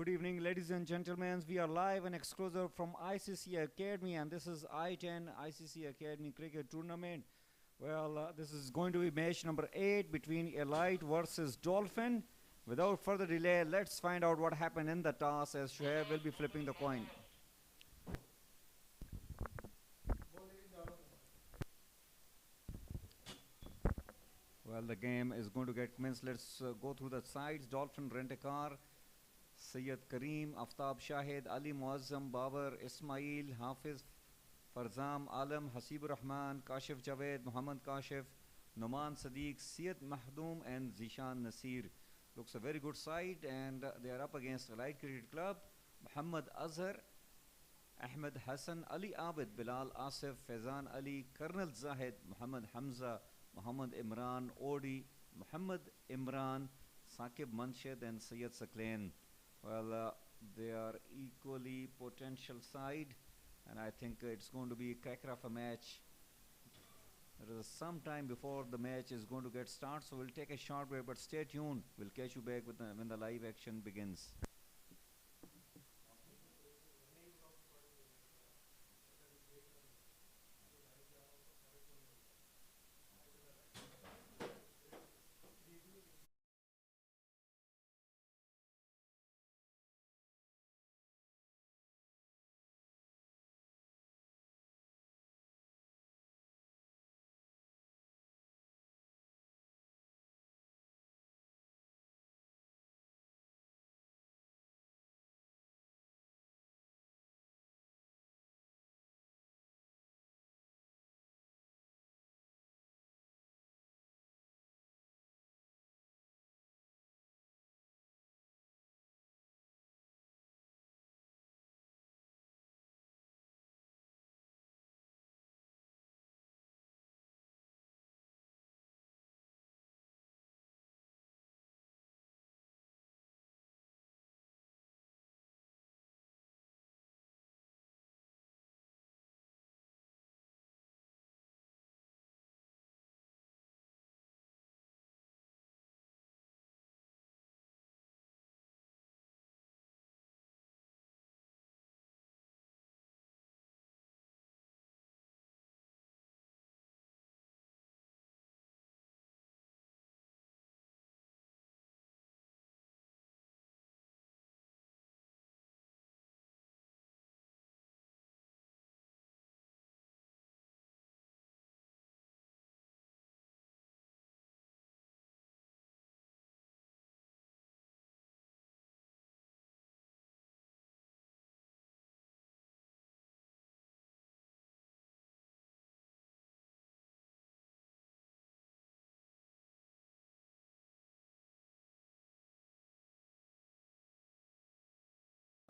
Good evening, ladies and gentlemen. We are live and exclusive from ICCA Academy, and this is I10 ICCA Academy Cricket Tournament. Well, this is going to be match number 8 between Elite versus Dolphin. Without further delay, let's find out what happened in the toss as Shoaib will be flipping the coin. Well, the game is going to get commenced. Let's go through the sides. Dolphin rent a car. Sayyid Kareem, Aftab Shahid, Ali Muazzam, Babar, Ismail, Hafiz, Farzam, Alam, Hasibur Rahman, Kashif Javed, Muhammad Kashif, Noman Sadiq, Syed Mahdoom, and Zishan Nasir. Looks a very good side, and they are up against Elite Cricket Club. Muhammad Azhar, Ahmed Hassan, Ali Abid, Bilal Asif, Faizan Ali, Colonel Zahid, Muhammad Hamza, Muhammad Imran, Odi, Muhammad Imran, Saqib Manshid, and Syed Saklain. Well, they are equally potential side, and I think it's going to be a cracker of a match. There is some time before the match is going to get started, so we'll take a short break, but stay tuned. We'll catch you back with when the live action begins.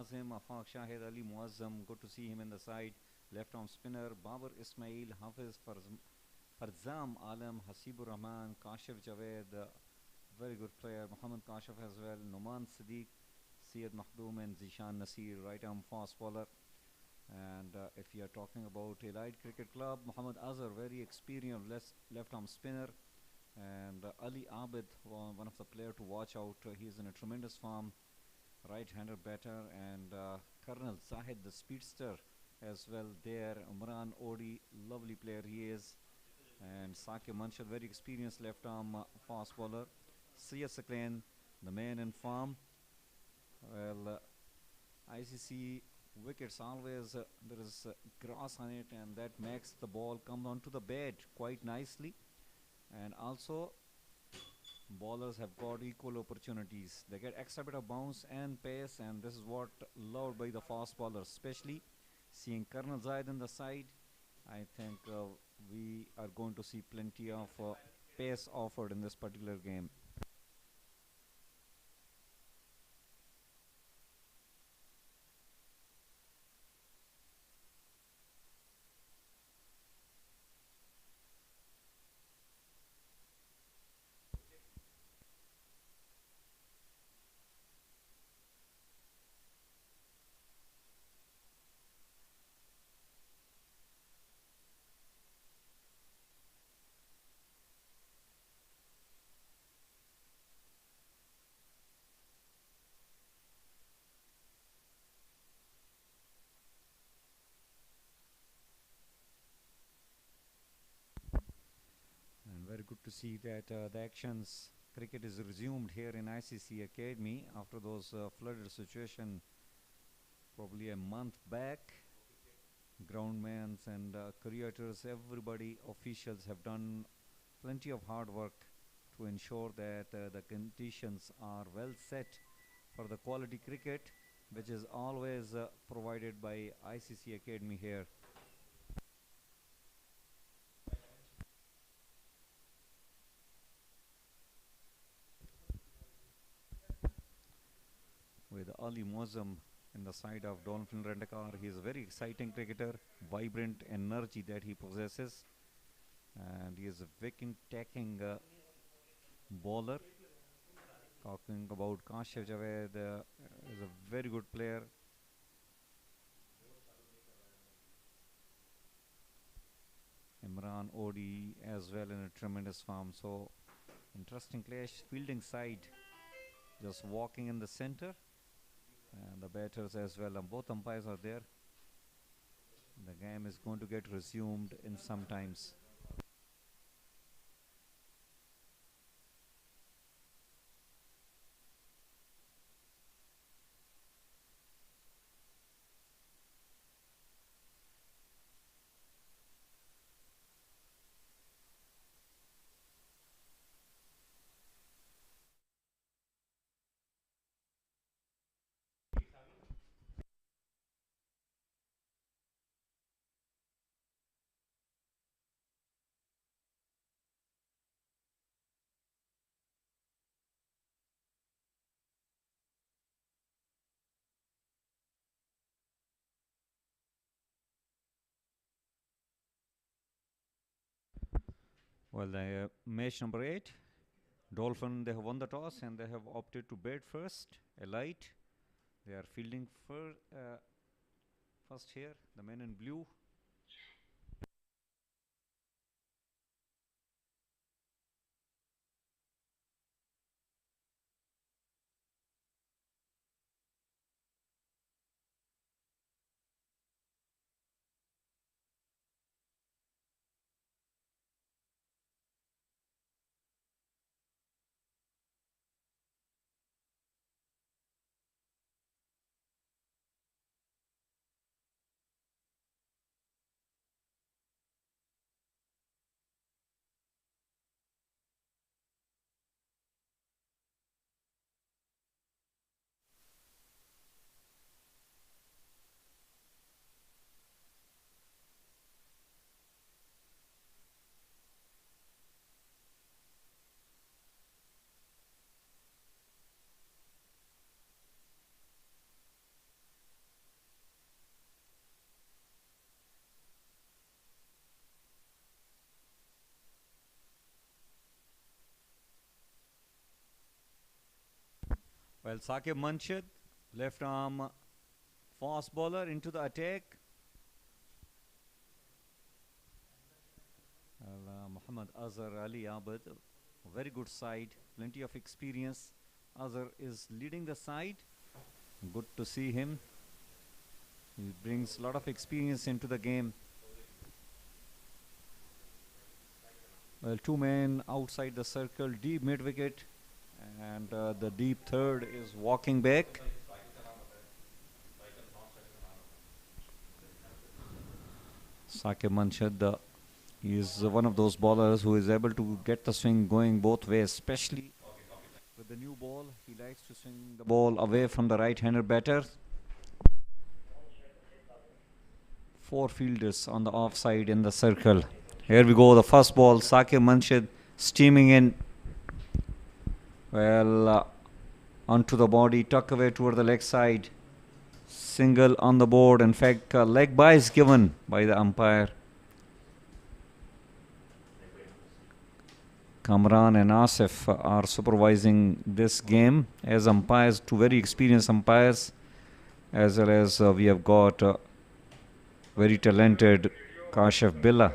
Azim, Afaq Shahid, Ali Muazzam, good to see him in the side. Left arm spinner, Babar Ismail, Hafiz Farzam Alam, Hasibur Rahman, Kashif Javed, very good player. Muhammad Kashif as well. Noman Sadiq, Syed Mahdoom, and Zishan Nasir, right arm fast bowler. And if you are talking about Elite Cricket Club, Muhammad Azhar, very experienced left arm spinner. And Ali Abid, one of the players to watch out. He is in a tremendous form. Right-hander batter, and Colonel Zahid, the speedster, as well there. Umran Odi, lovely player he is, and Saqib Manshad, very experienced left-arm fast bowler. Syed Saklain, the man in form. Well, ICC wickets always there is grass on it, and that makes the ball come onto the bat quite nicely, and also bowlers have got equal opportunities. They get extra bit of bounce and pace, and this is what loved by the fast bowlers, especially seeing Colonel Zaid in the side. I think we are going to see plenty of pace offered in this particular game. to see that the actions cricket is resumed here in ICCA Academy after those flooded situation probably a month back. Groundmans and creators, everybody, officials have done plenty of hard work to ensure that the conditions are well set for the quality cricket, which is always provided by ICC Academy here. With Ali Mozam in the side of Dolphin Rendekar, he is a very exciting cricketer, vibrant energy that he possesses, and he is a wicket taking bowler. Talking about Kashiv Javed, is a very good player. Imran Odi as well in a tremendous form. So interesting clash. Fielding side just walking in the center, and the batters as well. And both umpires are there. The game is going to get resumed in some times. Well, the match number 8, Dolphin, they have won the toss and they have opted to bat first. Elite, they are fielding first here. The men in blue. Well, Saqib Munshid, left arm fast bowler into the attack. Muhammad Azhar Ali Abid, very good side, plenty of experience. Azhar is leading the side. Good to see him. He brings a lot of experience into the game. Well, 2 men outside the circle, deep mid wicket, and the deep third is walking back. Saqib Munshid, he is one of those bowlers who is able to get the swing going both ways, especially with the new ball. He likes to swing the ball away from the right-hander batter. 4 fielders on the offside in the circle. Here we go, the first ball, Saqib Munshid steaming in. Well, onto the body, tuck away toward the leg side. Single on the board. In fact, leg bye is given by the umpire. Kamran and Asif are supervising this game as umpires, 2 very experienced umpires, as well as we have got very talented Kashif Billah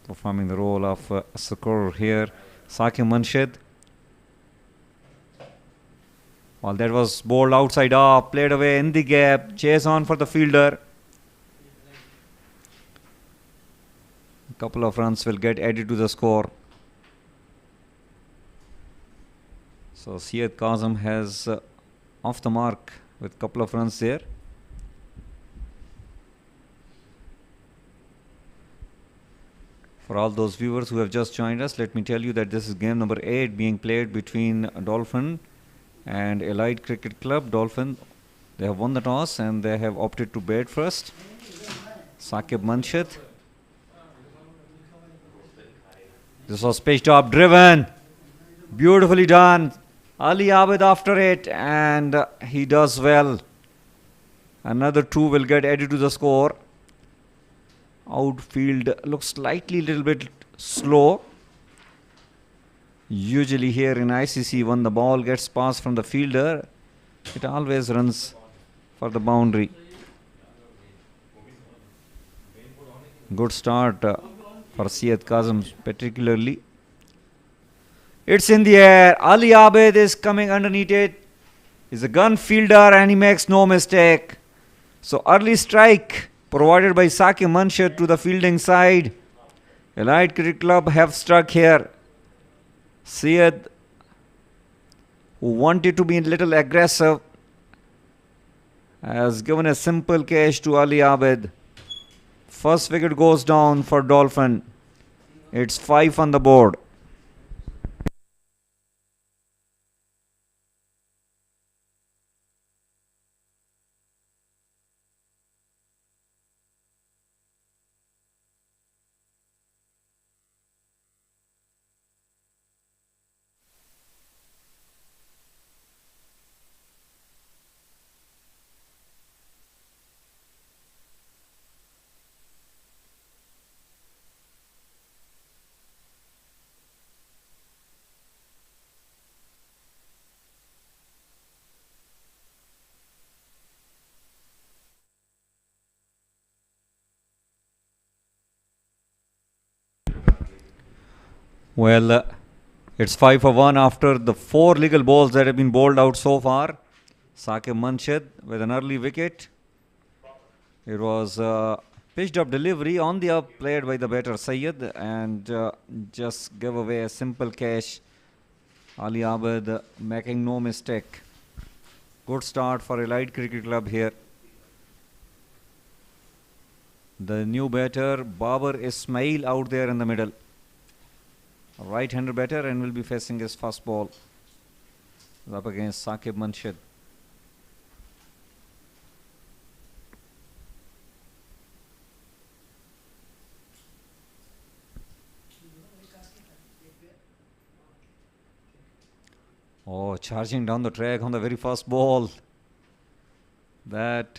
performing the role of a scorer here. Saqib Munshid. Well, that was bowled outside off, played away in the gap, chase on for the fielder. A couple of runs will get added to the score. So Syed Kazim has off the mark with a couple of runs there. For all those viewers who have just joined us, let me tell you that this is game number 8 being played between Dolphin and Elite Cricket Club. Dolphin, they have won the toss and they have opted to bat first. Saqib Munshid. This was pitched up, driven. Beautifully done. Ali Abid after it, and he does well. Another 2 will get added to the score. Outfield looks slightly little bit slow. Usually here in ICC, when the ball gets passed from the fielder, it always runs for the boundary. Good start for Syed Kazim particularly. It's in the air. Ali Abid is coming underneath it. He's a gun fielder and he makes no mistake. So early strike provided by Saqib Munshid to the fielding side. Elite Cricket Club have struck here. Syed, who wanted to be a little aggressive, has given a simple catch to Ali Abid. First wicket goes down for Dolphin. It's 5 on the board. Well, it's 5 for 1 after the 4 legal balls that have been bowled out so far. Saqib Munshid with an early wicket. It was pitched up delivery on the up played by the batter Syed and just gave away a simple catch. Ali Abid making no mistake. Good start for Elite Cricket Club here. The new batter Babar Ismail out there in the middle. A right-hander batter and will be facing his first ball up against Saqib Munshid. Oh, charging down the track on the very first ball. That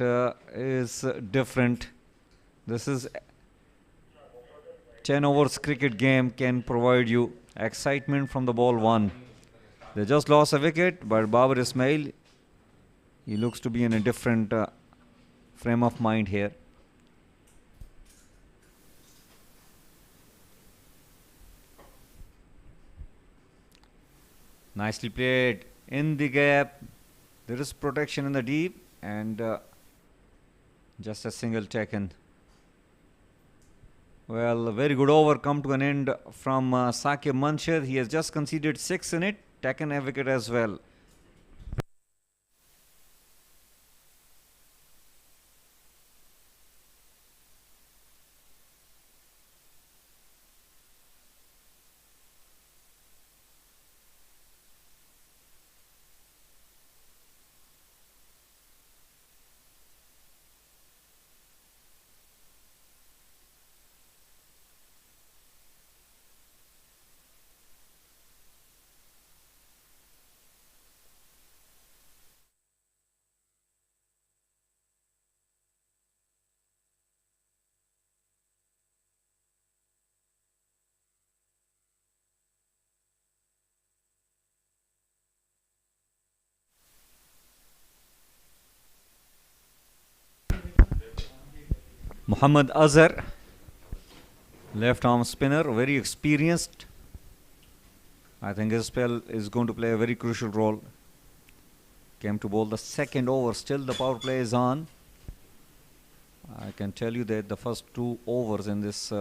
is different. This is 10 overs cricket game can provide you excitement from the ball 1. They just lost a wicket, but Babar Ismail, he looks to be in a different frame of mind here. Nicely played in the gap. There is protection in the deep and just a single taken. Well, a very good over come to an end from Saqib Munshid. He has just conceded 6 in it, taken a wicket as well. Muhammad Azhar, left arm spinner, very experienced. I think his spell is going to play a very crucial role. Came to bowl the second over, still the power play is on. I can tell you that the first 2 overs in this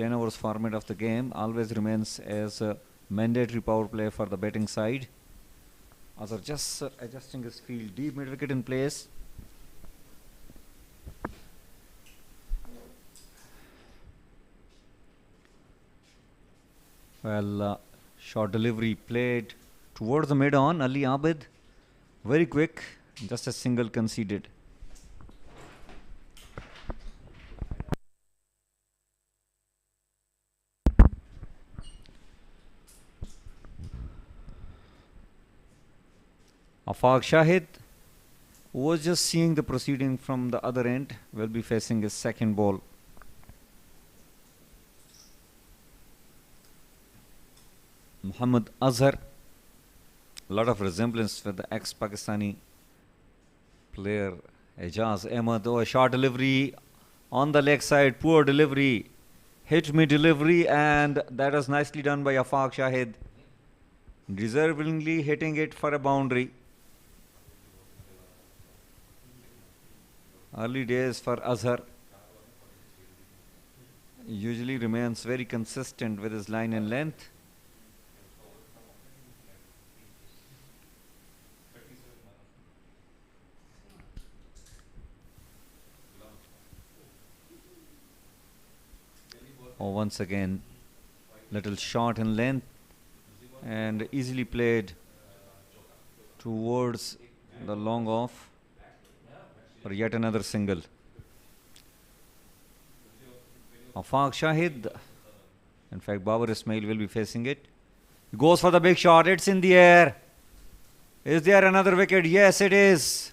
10 overs format of the game always remains as a mandatory power play for the batting side. Azhar just adjusting his field, deep mid wicket in place. Well, short delivery played towards the mid on. Ali Abid, very quick, just a single conceded. Afaq Shahid, who was just seeing the proceeding from the other end, will be facing his second ball. Muhammad Azhar, a lot of resemblance with the ex-Pakistani player Ejaz Ahmed. Oh, a short delivery on the leg side, poor delivery, hit me delivery, and that was nicely done by Afaq Shahid, deservingly hitting it for a boundary. Early days for Azhar, usually remains very consistent with his line and length. Oh, once again, little short in length and easily played towards the long off for yet another single. Afaq Shahid, in fact Babar Ismail will be facing it. He goes for the big shot, it's in the air. Is there another wicket? Yes, it is.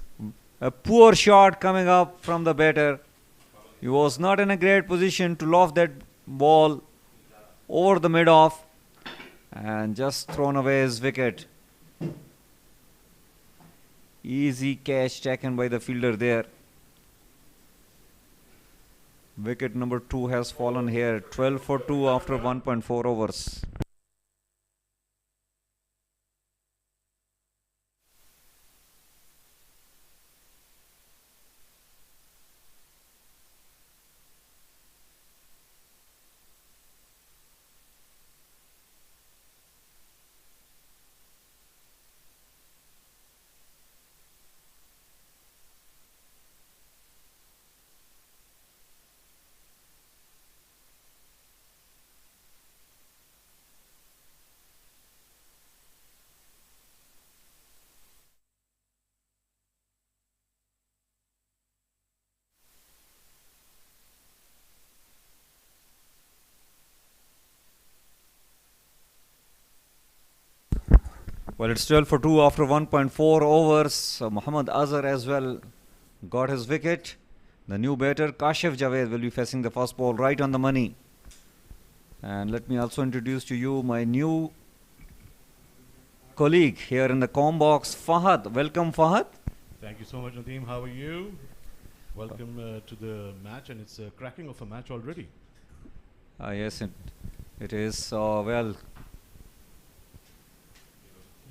A poor shot coming up from the batter. He was not in a great position to loft that ball over the mid-off and just thrown away his wicket. Easy catch taken by the fielder there. Wicket number 2 has fallen here. 12 for 2 after 1.4 overs. Well, it's 12 for 2 after 1.4 overs. Muhammad Azhar as well got his wicket. The new batter, Kashif Javed, will be facing the first ball right on the money. And let me also introduce to you my new colleague here in the comm box, Fahad. Welcome, Fahad. Thank you so much, Nadeem. How are you? Welcome to the match, and it's a cracking of a match already. Yes, it is. Well,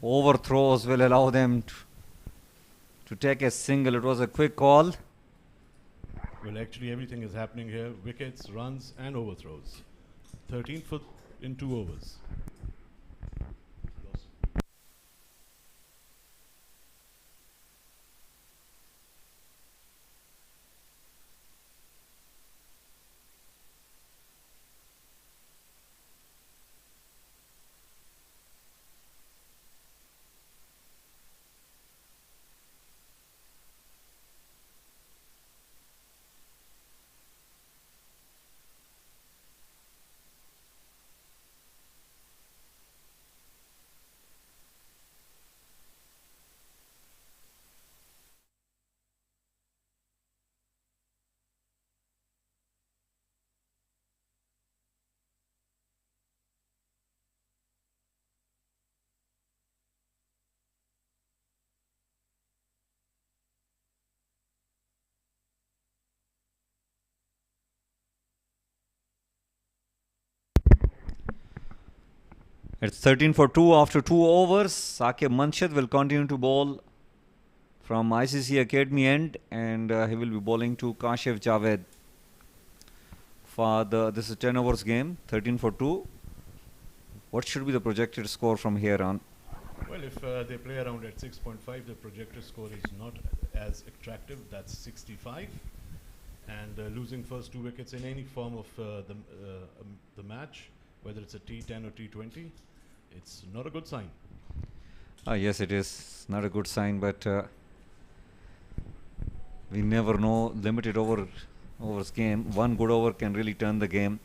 overthrows will allow them to take a single. It was a quick call. Well, actually, everything is happening here. Wickets, runs, and overthrows. 13 for in 2 overs. It's 13 for 2 after 2 overs. Saqib Manshad will continue to bowl from ICCA Academy end, and he will be bowling to Kashif Javed. this is 10 overs game, 13 for 2. What should be the projected score from here on? Well, if they play around at 6.5, the projected score is not as attractive. That's 65. And losing first 2 wickets in any form of the match, whether it's a T10 or T20, it's not a good sign. Yes, it is not a good sign, but we never know. Limited overs game. One good over can really turn the game.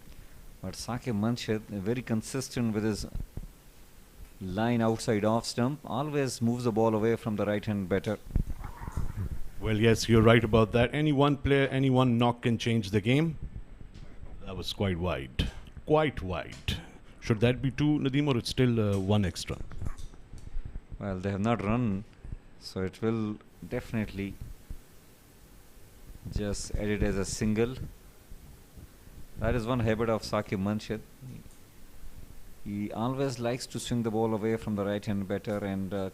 But Saqib Munshid, very consistent with his line outside off stump, always moves the ball away from the right hand batter. Well, yes, you're right about that. Any one player, any one knock can change the game. That was quite wide. Quite wide. Should that be 2, Nadeem, or it's still 1 extra? Well, they have not run, so it will definitely just add it as a single. That is one habit of Saqib Munshid. He always likes to swing the ball away from the right hand batter and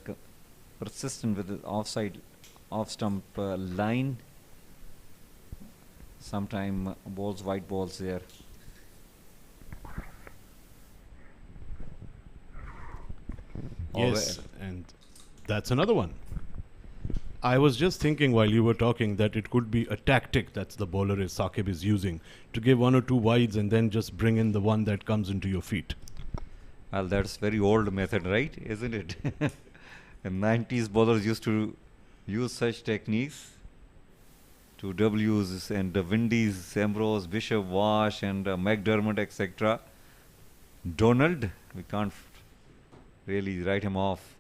persistent with the off stump line. Sometime balls, white balls there. Yes, and that's another one. I was just thinking while you were talking that it could be a tactic that the bowler Saqib is using to give 1 or 2 wides and then just bring in the one that comes into your feet. Well, that's very old method, right? Isn't it? In 90s, bowlers used to use such techniques to W's and Windies, Ambrose, Bishop, Wash and McDermott, etc. Donald, we can't really write him off.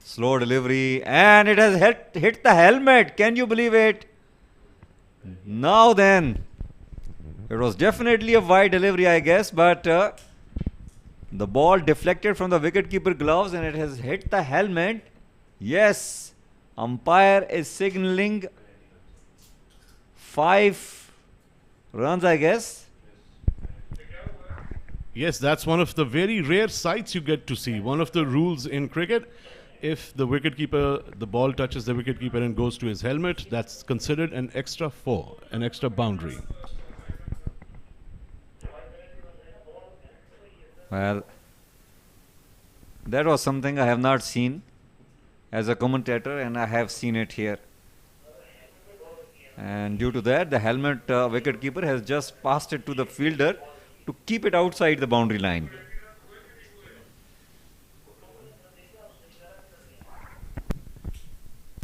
Slow delivery, and it has hit the helmet. Can you believe it? Now then, it was definitely a wide delivery, I guess, but the ball deflected from the wicketkeeper gloves and it has hit the helmet. Yes, umpire is signaling 5 runs, I guess. Yes, that's one of the very rare sights you get to see. One of the rules in cricket, if the wicketkeeper, the ball touches the wicketkeeper and goes to his helmet, that's considered an extra 4, an extra boundary. Well, that was something I have not seen as a commentator, and I have seen it here. And due to that, the helmet wicketkeeper has just passed it to the fielder to keep it outside the boundary line.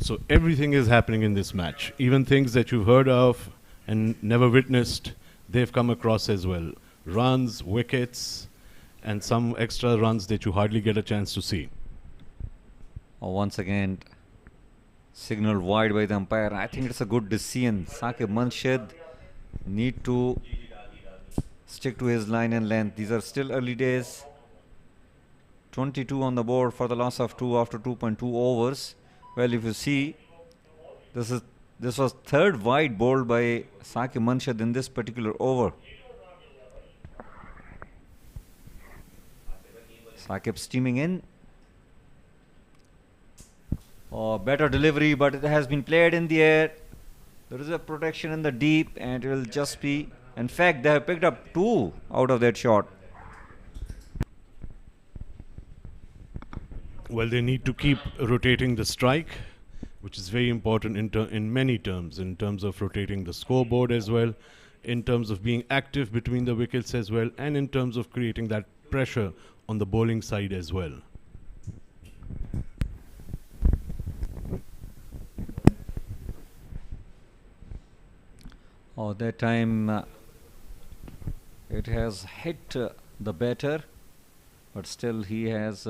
So everything is happening in this match. Even things that you've heard of and never witnessed, they've come across as well. Runs, wickets, and some extra runs that you hardly get a chance to see. Once again, signaled wide by the umpire. I think it's a good decision. Saqib Munshid need to stick to his line and length. These are still early days. 22 on the board for the loss of 2 after 2.2 overs. Well, if you see, this was 3rd wide bowled by Saqib Munshid in this particular over. Saqib steaming in. Better delivery, but it has been played in the air. There is a protection in the deep, and it will just be. In fact, they have picked up 2 out of that shot. Well, they need to keep rotating the strike, which is very important in many terms, in terms of rotating the scoreboard as well, in terms of being active between the wickets as well, and in terms of creating that pressure on the bowling side as well. That time it has hit the batter, but still he has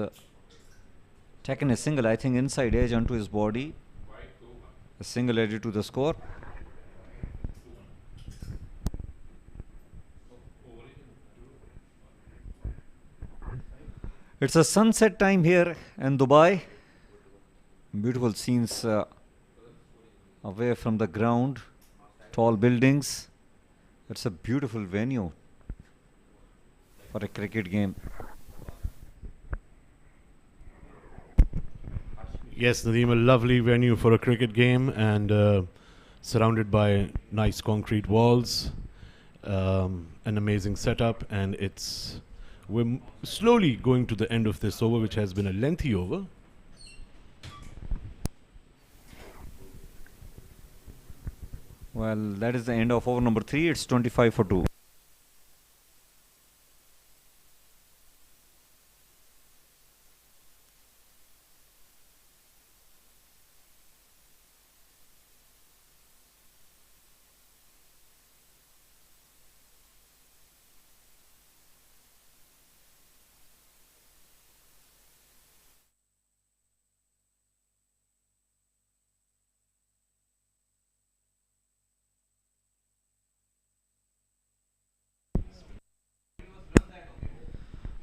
taken a single, I think, inside edge onto his body. A single added to the score. It's a sunset time here in Dubai. Beautiful scenes away from the ground. Tall buildings. It's a beautiful venue for a cricket game. Yes, Nadeem, a lovely venue for a cricket game, and surrounded by nice concrete walls. An amazing setup, and we're slowly going to the end of this over, which has been a lengthy over. Well, that is the end of over number 3. It's 25 for 2.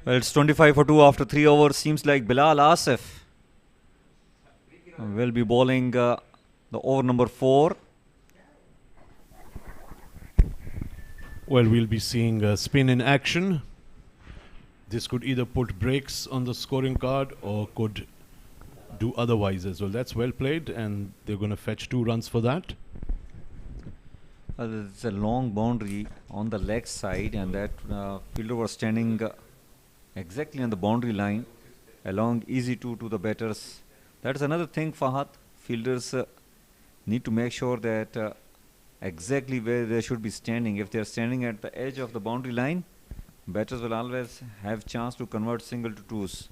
Well, it's 25 for 2 after 3 overs. Seems like Bilal Asif will be bowling the over number 4. Well, we'll be seeing a spin in action. This could either put breaks on the scoring card or could do otherwise as well. That's well played, and they're going to fetch 2 runs for that. It's a long boundary on the leg side, and that fielder was standing exactly on the boundary line, along easy to the batters. That's another thing, Fahad. Fielders need to make sure that exactly where they should be standing. If they're standing at the edge of the boundary line, batters will always have chance to convert single to twos.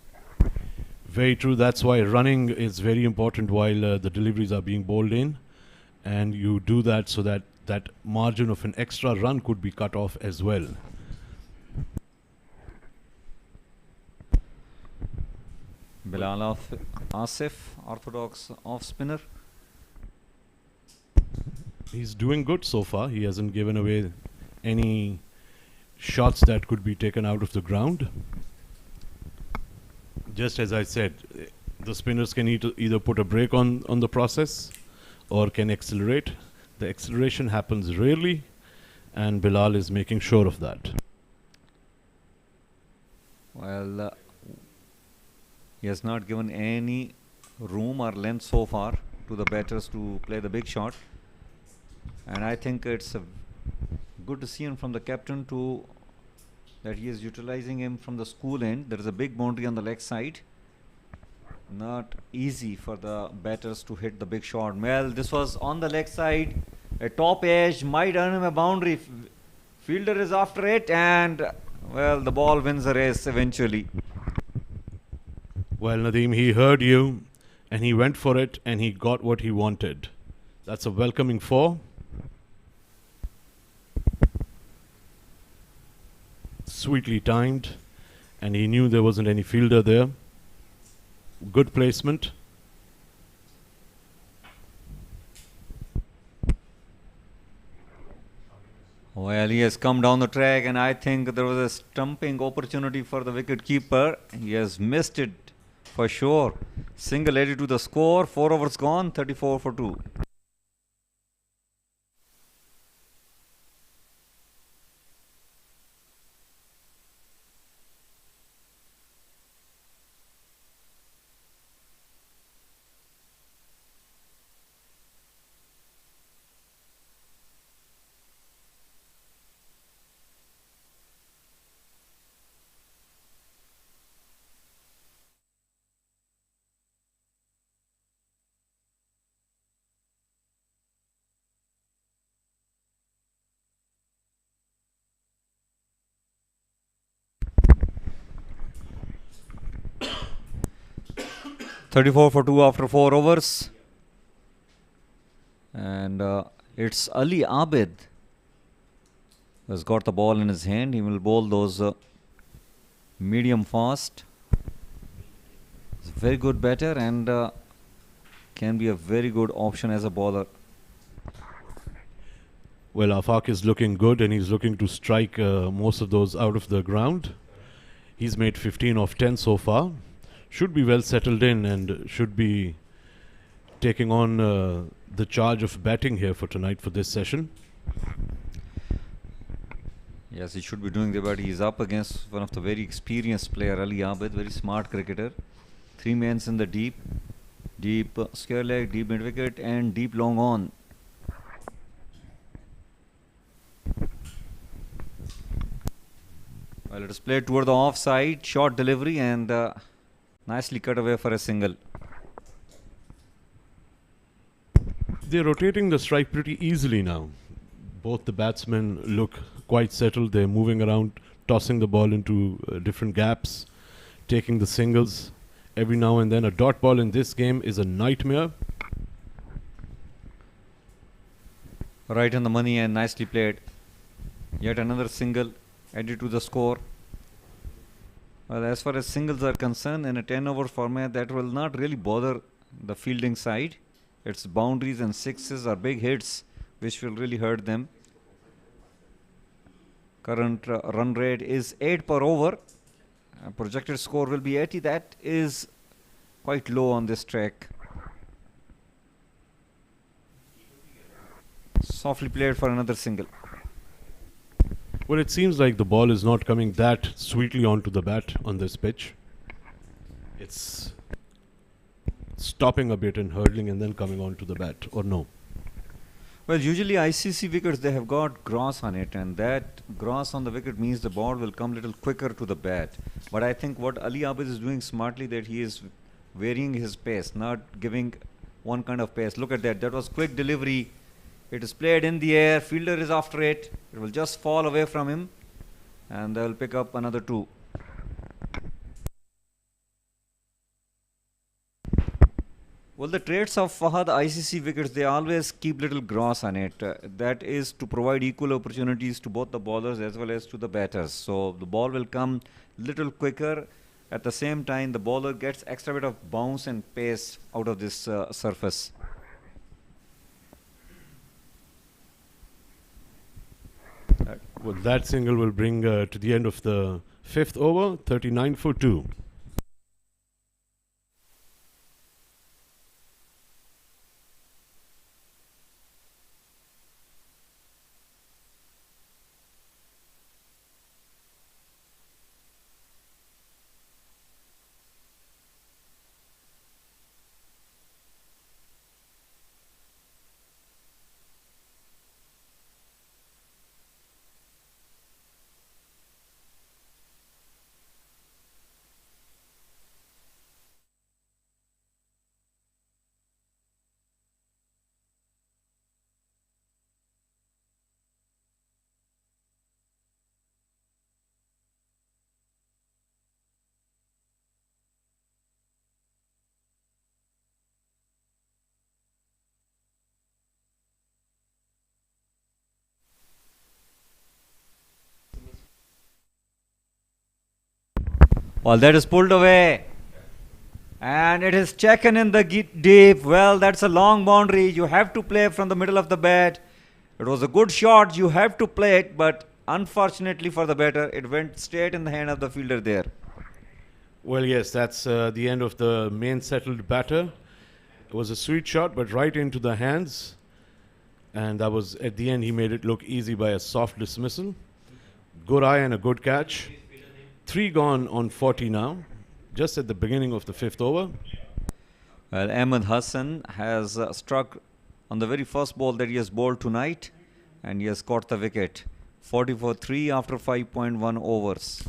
Very true. That's why running is very important while the deliveries are being bowled in, and you do that so that that margin of an extra run could be cut off as well. Bilal Asif, orthodox off spinner. He's doing good so far. He hasn't given away any shots that could be taken out of the ground. Just as I said, the spinners can either put a brake on the process or can accelerate. The acceleration happens rarely, and Bilal is making sure of that. Well, he has not given any room or length so far to the batters to play the big shot, and I think it's good to see him from the captain to that he is utilizing him from the school end. There is a big boundary on the leg side. Not easy for the batters to hit the big shot. Well, this was on the leg side. A top edge might earn him a boundary. Fielder is after it, and well, the ball wins the race eventually. Well, Nadeem, he heard you, and he went for it, and he got what he wanted. That's a welcoming 4. Sweetly timed, and he knew there wasn't any fielder there. Good placement. Well, he has come down the track, and I think there was a stumping opportunity for the wicket keeper. He has missed it for sure. Single added to the score. 4 overs gone. 34 for 2. $34 for 2 after 4 overs. And it's Ali Abid who has got the ball in his hand. He will bowl those medium fast. He's a very good batter and can be a very good option as a bowler. Well, Afaq is looking good, and he's looking to strike most of those out of the ground. He's made 15 of 10 so far. Should be well settled in and should be taking on the charge of batting here for tonight for this session. Yes, he should be doing that, but he's up against one of the very experienced player, Ali Abid, very smart cricketer. 3 men in the deep square leg, deep mid wicket, and deep long on. Well, it is played toward the offside, short delivery, and nicely cut away for a single. They're rotating the strike pretty easily now. Both the batsmen look quite settled. They're moving around, tossing the ball into different gaps, taking the singles. Every now and then a dot ball in this game is a nightmare. Right on the money and nicely played. Yet another single added to the score. Well, as far as singles are concerned, in a 10-over format, that will not really bother the fielding side. Its boundaries and sixes are big hits, which will really hurt them. Current run rate is 8 per over. Projected score will be 80. That is quite low on this track. Softly played for another single. Well, it seems like the ball is not coming that sweetly onto the bat on this pitch. It's stopping a bit and hurtling and then coming onto the bat, or no? Well, usually ICC wickets, they have got grass on it, and that grass on the wicket means the ball will come a little quicker to the bat. But I think what Ali Abid is doing smartly, that he is varying his pace, not giving one kind of pace. Look at that. That was quick delivery. It is played in the air. Fielder is after it. It will just fall away from him, and they will pick up another 2. Well, the traits of Fahad ICC wickets, they always keep little grass on it. That is to provide equal opportunities to both the bowlers as well as to the batters. So the ball will come little quicker. At the same time, the bowler gets extra bit of bounce and pace out of this surface. Well, that single will bring to the end of the 5th over, 39 for 2. Well, that is pulled away. And it is checked in the deep. Well, that's a long boundary. You have to play from the middle of the bat. It was a good shot. You have to play it. But unfortunately for the batter, it went straight in the hand of the fielder there. Well, yes, that's the end of the main settled batter. It was a sweet shot, but right into the hands. And that was, at the end, he made it look easy by a soft dismissal. Good eye and a good catch. 3 gone on 40 now, just at the beginning of the 5th over. Well, Ahmed Hassan has struck on the very first ball that he has bowled tonight, and he has caught the wicket. 40 for 3 after 5.1 overs.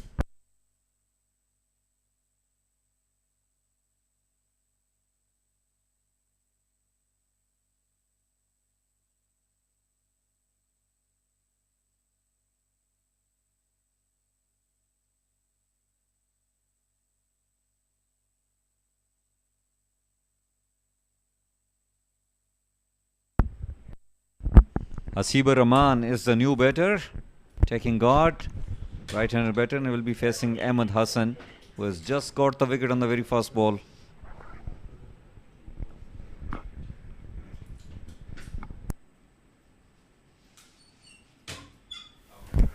Hasibur Rahman is the new batter, taking guard. Right-handed batter, and he will be facing Ahmed Hassan, who has just got the wicket on the very first ball.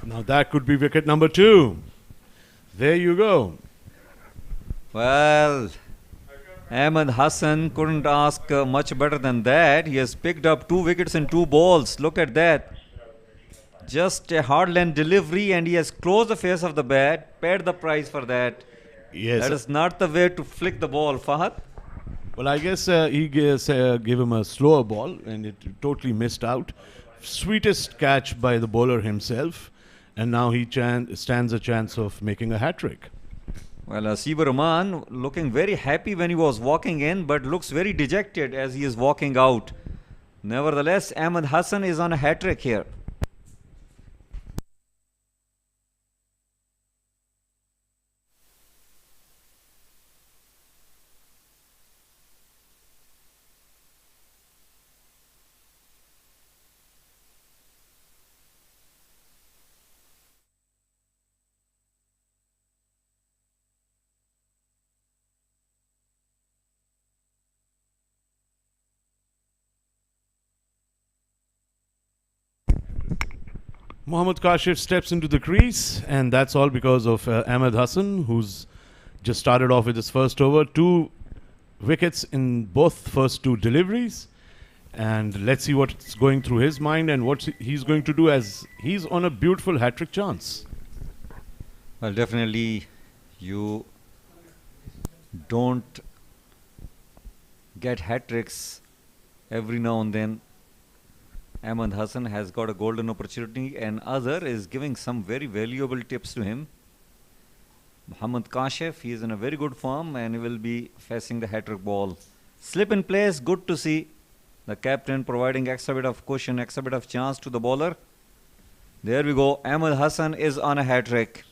Now that could be wicket number 2. There you go. Well, Ahmed Hassan couldn't ask much better than that. He has picked up 2 wickets in 2 balls. Look at that. Just a hard length delivery, and he has closed the face of the bat, paid the price for that. Yes. That is not the way to flick the ball, Fahad. Well, I guess he gave him a slower ball, and it totally missed out. Sweetest catch by the bowler himself, and now he stands a chance of making a hat-trick. Well, Hasibur Rahman looking very happy when he was walking in, but looks very dejected as he is walking out. Nevertheless, Ahmed Hassan is on a hat-trick here. Mohammad Kashif steps into the crease, and that's all because of Ahmed Hassan, who's just started off with his first over. 2 wickets in both first 2 deliveries. And let's see what's going through his mind and what he's going to do, as he's on a beautiful hat-trick chance. Well, definitely you don't get hat-tricks every now and then. Ahmed Hassan has got a golden opportunity, and Azhar is giving some very valuable tips to him. Mohammad Kashif, he is in a very good form and he will be facing the hat-trick ball. Slip in place, good to see. The captain providing extra bit of cushion, extra bit of chance to the bowler. There we go. Ahmed Hassan is on a hat-trick.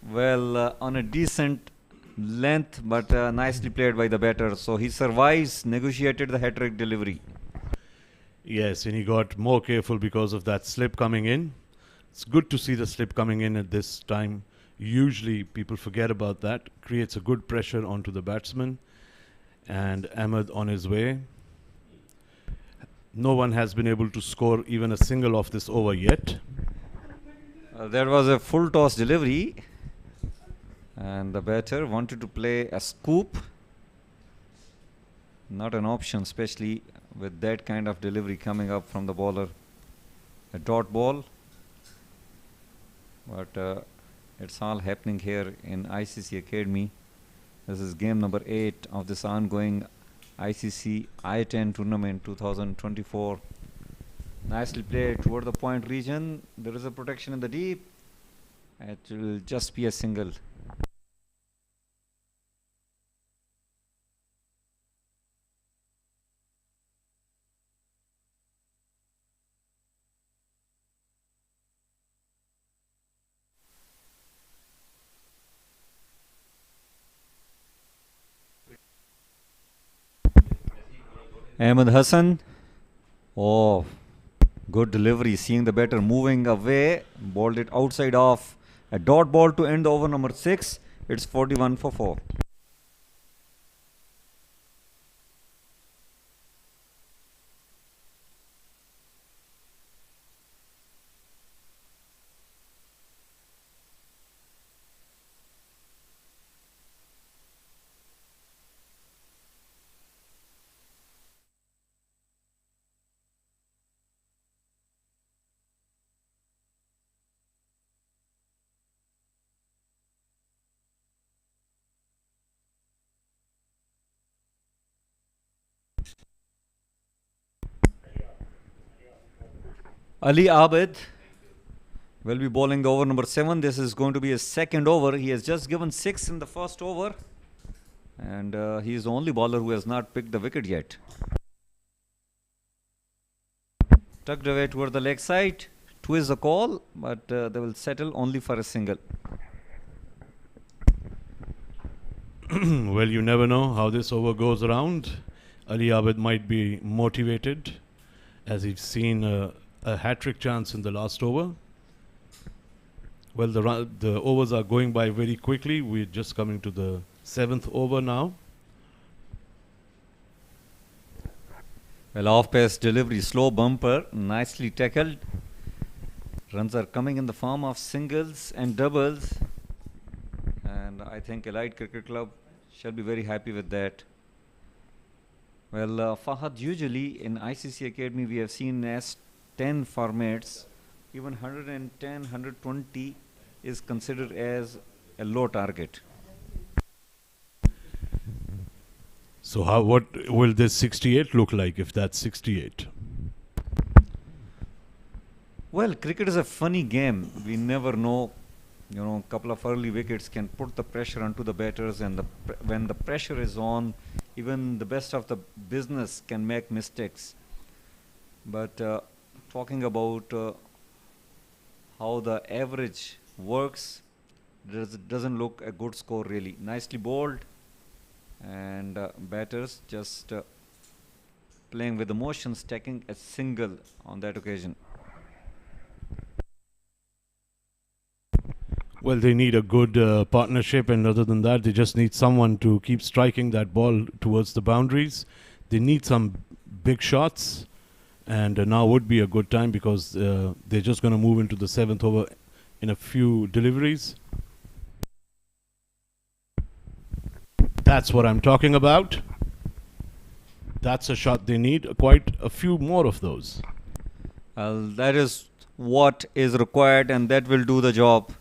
Well, on a decent length, but nicely played by the batter. So he survives, negotiated the hat-trick delivery. Yes, and he got more careful because of that slip coming in. It's good to see the slip coming in at this time. Usually people forget about that. Creates a good pressure onto the batsman. And Ahmed on his way. No one has been able to score even a single off this over yet. There was a full toss delivery, and the batter wanted to play a scoop. Not an option, especially with that kind of delivery coming up from the bowler. A dot ball. But it's all happening here in ICC Academy. This is game number 8 of this ongoing ICC I10 tournament 2024. Nicely played toward the point region. There is a protection in the deep. It will just be a single. Ahmed Hassan. Oh, good delivery. Seeing the batter moving away, bowled it outside off. A dot ball to end the over number 6. It's 41 for 4. Ali Abid will be bowling the over number 7. This is going to be his second over. He has just given 6 in the first over. And he is the only bowler who has not picked the wicket yet. Tucked away toward the leg side. 2 is the call, but they will settle only for a single. Well, you never know how this over goes around. Ali Abid might be motivated, as he's seen a hat-trick chance in the last over. Well, the overs are going by very quickly. We're just coming to the 7th over now. Well, off-pace delivery, slow bumper, nicely tackled. Runs are coming in the form of singles and doubles. And I think Elite Cricket Club shall be very happy with that. Well, Fahad, usually in ICC Academy we have seen as 10 formats, even 110, 120 is considered as a low target. So what will this 68 look like if that's 68? Well, cricket is a funny game. We never know. You know, a couple of early wickets can put the pressure onto the batters, and when the pressure is on, even the best of the business can make mistakes. But talking about how the average works, doesn't look a good score really. Nicely bowled, and batters just playing with emotions, taking a single on that occasion. Well, they need a good partnership, and other than that, they just need someone to keep striking that ball towards the boundaries. They need some big shots, and now would be a good time because they're just going to move into the 7th over in a few deliveries. That's what I'm talking about. That's a shot they need. Quite a few more of those. That is what is required, and that will do the job.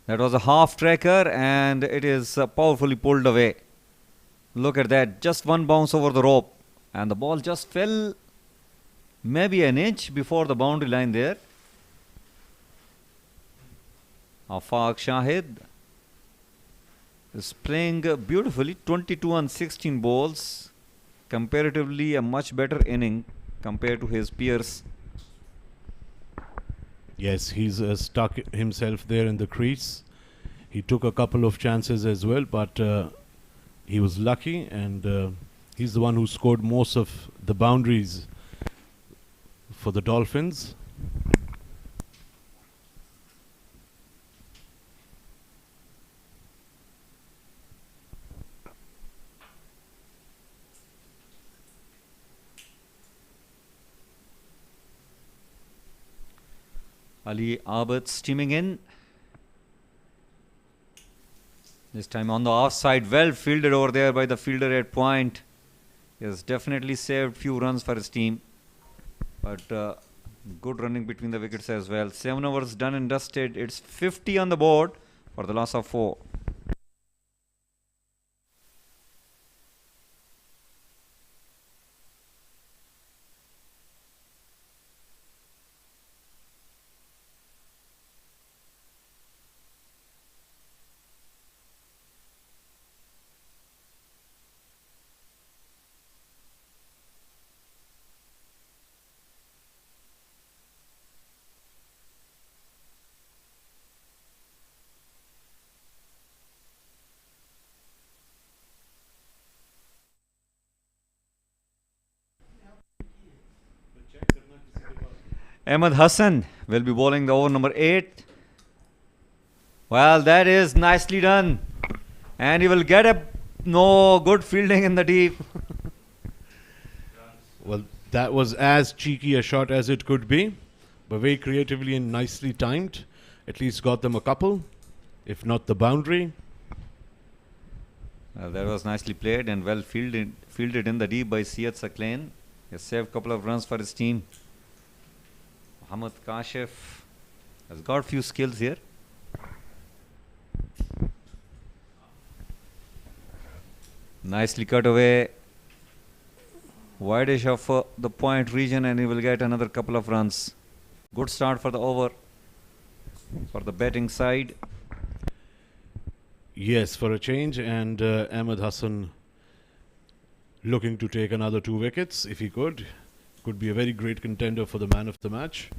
That was a half tracker, and it is powerfully pulled away. Look at that, just one bounce over the rope, and the ball just fell maybe an inch before the boundary line there. Afaq Shahid is playing beautifully, 22 on 16 balls, comparatively a much better inning compared to his peers. Yes, he's stuck himself there in the crease. He took a couple of chances as well, but he was lucky, and he's the one who scored most of the boundaries for the Dolphins. Ali Abad steaming in. This time on the offside, well fielded over there by the fielder at point. He has definitely saved few runs for his team. But good running between the wickets as well. 7 overs done and dusted. It's 50 on the board for the loss of 4. Ahmed Hassan will be bowling the over number 8. Well, that is nicely done. And he will get a good fielding in the deep. Well, that was as cheeky a shot as it could be, but very creatively and nicely timed. At least got them a couple, if not the boundary. That was nicely played and well fielded in the deep by Syed Saklain. He has saved a couple of runs for his team. Muhammad Kashif has got few skills here. Nicely cut away. Wideish of the point region, and he will get another couple of runs. Good start for the over for the batting side. Yes, for a change, and Ahmed Hassan looking to take another 2 wickets if he could. Could be a very great contender for the man of the match.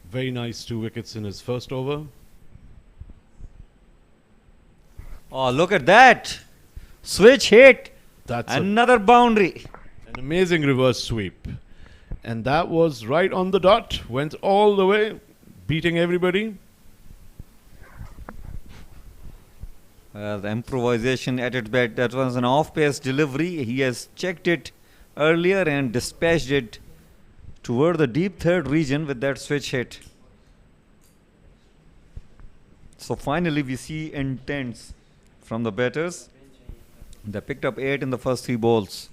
Very nice 2 wickets in his first over. Oh, look at that. Switch hit. That's another boundary. An amazing reverse sweep. And that was right on the dot. Went all the way, beating everybody. The improvisation at its best. That was an off-pace delivery. He has checked it earlier and dispatched it toward the deep third region with that switch hit. So finally we see intents from the batters. They picked up 8 in the first 3 balls.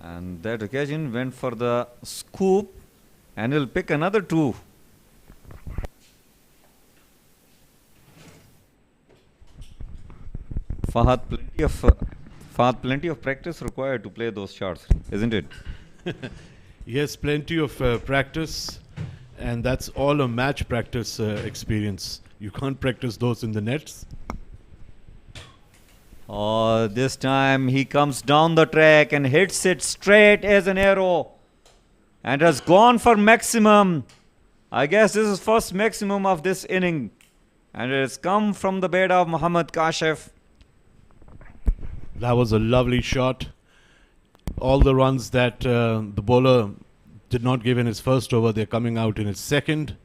And that occasion went for the scoop, and he'll pick another 2. Fahad, plenty of practice required to play those shots, isn't it? Yes, plenty of practice, and that's all a match practice experience. You can't practice those in the nets. Oh, this time he comes down the track and hits it straight as an arrow and has gone for maximum. I guess this is first maximum of this inning, and it has come from the bat of Mohammad Kashif. That was a lovely shot. All the runs that the bowler did not give in his first over, they're coming out in his second.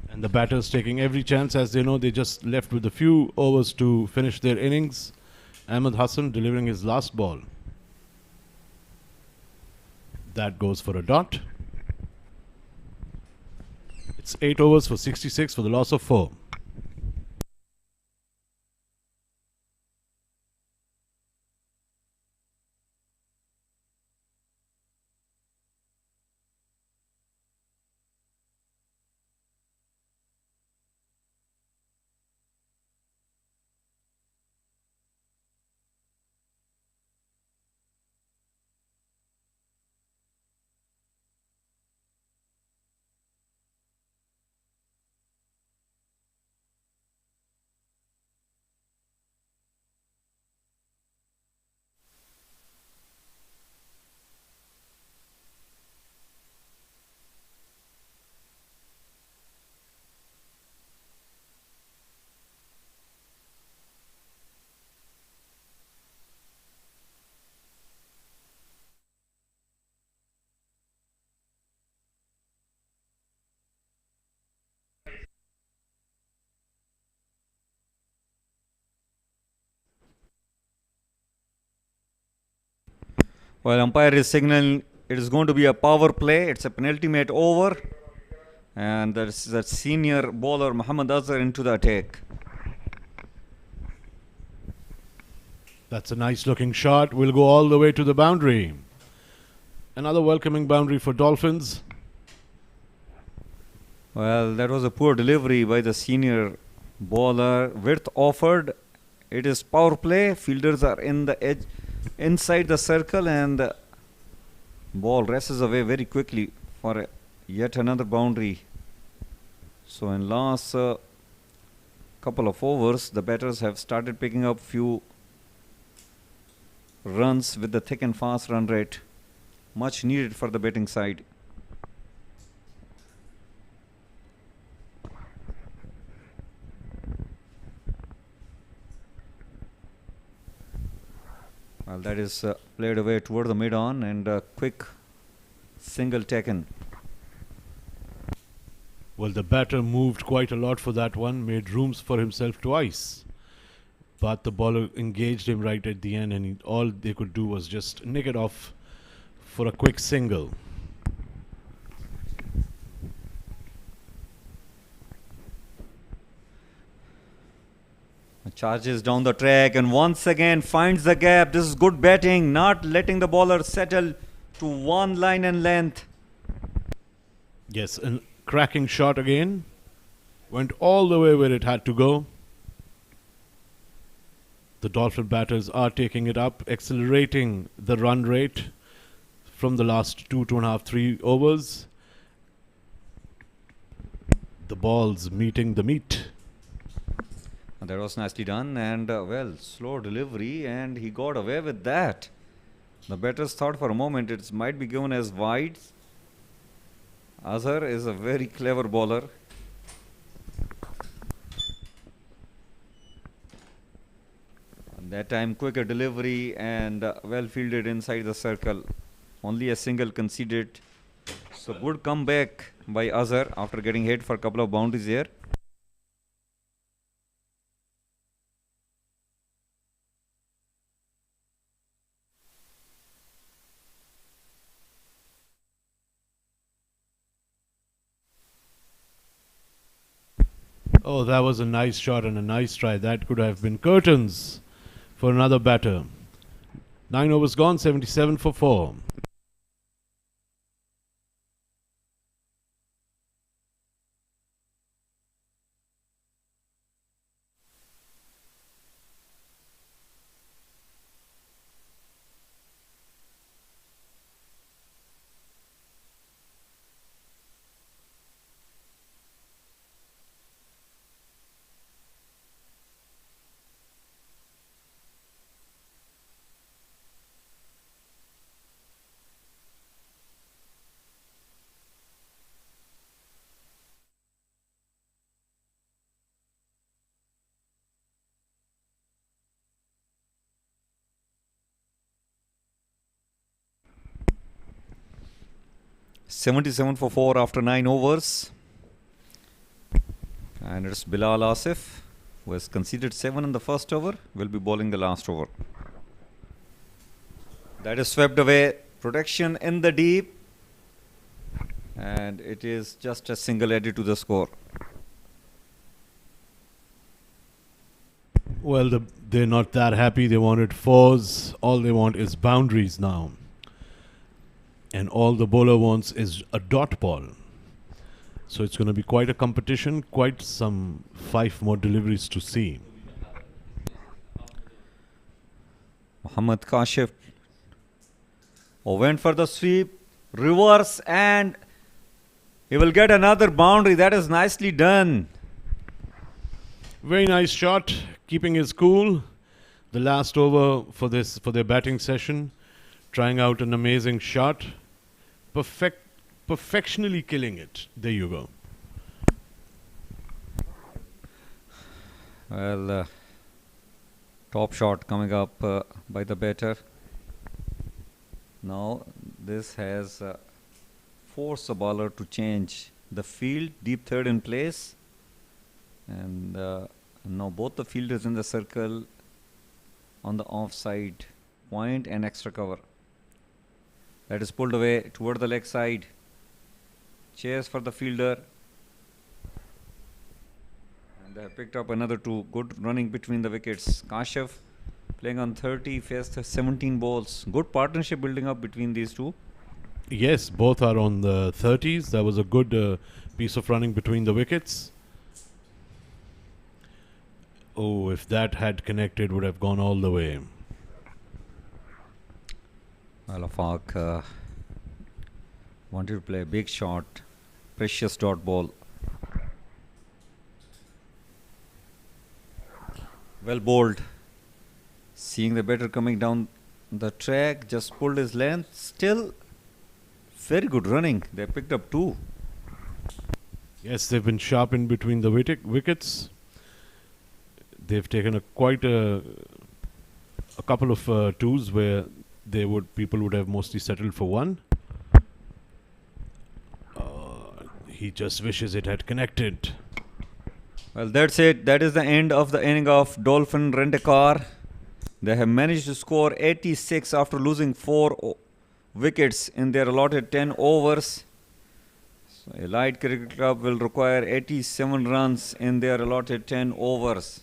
And the batters taking every chance, as they know they just left with a few overs to finish their innings. Ahmed Hassan delivering his last ball. That goes for a dot. It's 8 overs for 66 for the loss of 4. Well, umpire is signaling it is going to be a power play. It's a penultimate over. And there's the senior bowler Muhammad Azhar into the attack. That's a nice looking shot. Will go all the way to the boundary. Another welcoming boundary for Dolphins. Well, that was a poor delivery by the senior bowler. Width offered. It is power play. Fielders are in the edge, inside the circle, and the ball races away very quickly for yet another boundary. So in last couple of overs, the batters have started picking up few runs with the thick and fast run rate, much needed for the batting side. Well, that is played away toward the mid-on, and a quick single taken. Well, the batter moved quite a lot for that one, made rooms for himself twice. But the bowler engaged him right at the end, and all they could do was just nick it off for a quick single. Charges down the track and once again finds the gap. This is good batting, not letting the bowler settle to one line and length. Yes, a cracking shot again. Went all the way where it had to go. The Dolphin batters are taking it up, accelerating the run rate from the last 2.5, 3 overs. The ball's meeting the meat. And that was nicely done, and well, slow delivery, and he got away with that. The batters thought for a moment it might be given as wide. Azhar is a very clever bowler. And that time quicker delivery and well fielded inside the circle. Only a single conceded. So good comeback by Azhar after getting hit for a couple of boundaries here. Oh, that was a nice shot and a nice try. That could have been curtains for another batter. 9 overs gone, 77 for 4. 77 for 4 after 9 overs. And it's Bilal Asif, who has conceded 7 in the first over, will be bowling the last over. That is swept away. Protection in the deep. And it is just a single added to the score. Well, they're not that happy. They wanted fours. All they want is boundaries now. And all the bowler wants is a dot ball. So it's going to be quite a competition, quite some 5 more deliveries to see. Mohammad Kashif went for the sweep, reverse, and he will get another boundary. That is nicely done. Very nice shot, keeping his cool. The last over for their batting session, trying out an amazing shot. Perfectionally killing it. There you go. Well, top shot coming up by the batter. Now this has forced the bowler to change the field. Deep third in place. And now both the fielders in the circle on the offside point and extra cover. That is pulled away toward the leg side. Chase for the fielder. And they have picked up another 2. Good running between the wickets. Kashif playing on 30, faced 17 balls. Good partnership building up between these two. Yes, both are on the 30s. That was a good piece of running between the wickets. Oh, if that had connected, would have gone all the way. Well, Afaq wanted to play a big shot, precious dot ball. Well bowled. Seeing the batter coming down the track, just pulled his length. Still, very good running. They picked up 2. Yes, they've been sharp in between the wickets. They've taken quite a couple of 2s where people would have mostly settled for 1. He just wishes it had connected. Well, that's it. That is the end of the inning of Dolphin Rent-A-Car. They have managed to score 86 after losing 4 wickets in their allotted 10 overs. So Elite Cricket Club will require 87 runs in their allotted 10 overs.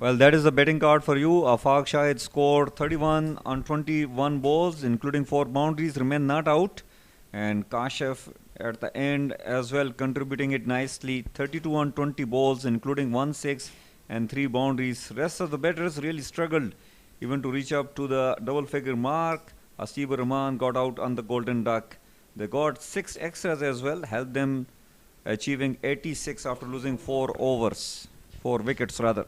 Well, that is the betting card for you. Afaq Shahid scored 31 on 21 balls, including 4 boundaries, remain not out. And Kashif at the end as well, contributing it nicely. 32 on 20 balls, including 1 6 and 3 boundaries. Rest of the batters really struggled even to reach up to the double-figure mark. Hasibur Rahman got out on the golden duck. They got 6 extras as well, helped them achieving 86 after losing 4 wickets rather.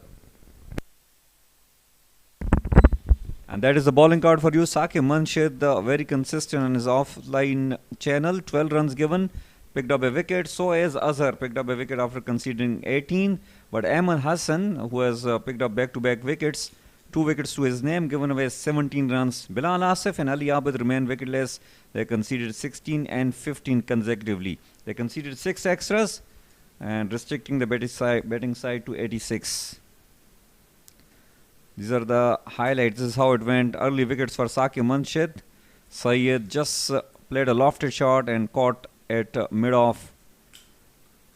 And that is the bowling card for you. Saqib Munshid, very consistent on his offline channel. 12 runs given, picked up a wicket. So is Azhar, picked up a wicket after conceding 18. But Ayman Hassan, who has picked up back-to-back wickets, 2 wickets to his name, given away 17 runs. Bilal Asif and Ali Abid remain wicketless. They conceded 16 and 15 consecutively. They conceded 6 extras and restricting the betting side to 86. These are the highlights. This is how it went. Early wickets for Saqib Munshid. Syed just played a lofted shot and caught at mid-off.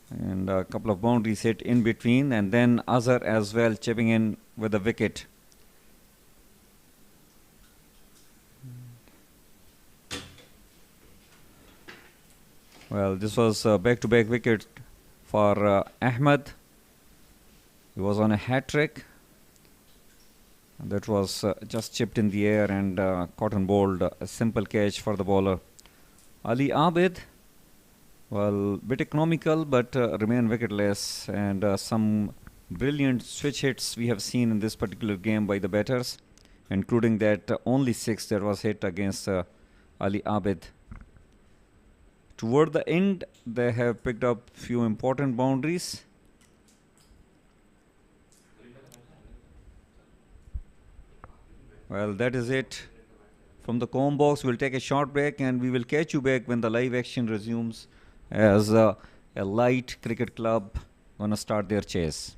And a couple of boundaries hit in between. And then Azhar as well chipping in with a wicket. Well, this was a back-to-back wicket for Ahmed. He was on a hat-trick. That was just chipped in the air and caught and bowled. A simple catch for the bowler. Ali Abid, well, bit economical but remain wicketless, and some brilliant switch hits we have seen in this particular game by the batters, including that only 6 that was hit against Ali Abid. Toward the end, they have picked up few important boundaries. Well, that is it. From the comb box, we'll take a short break and we will catch you back when the live action resumes as a light cricket club gonna start their chase.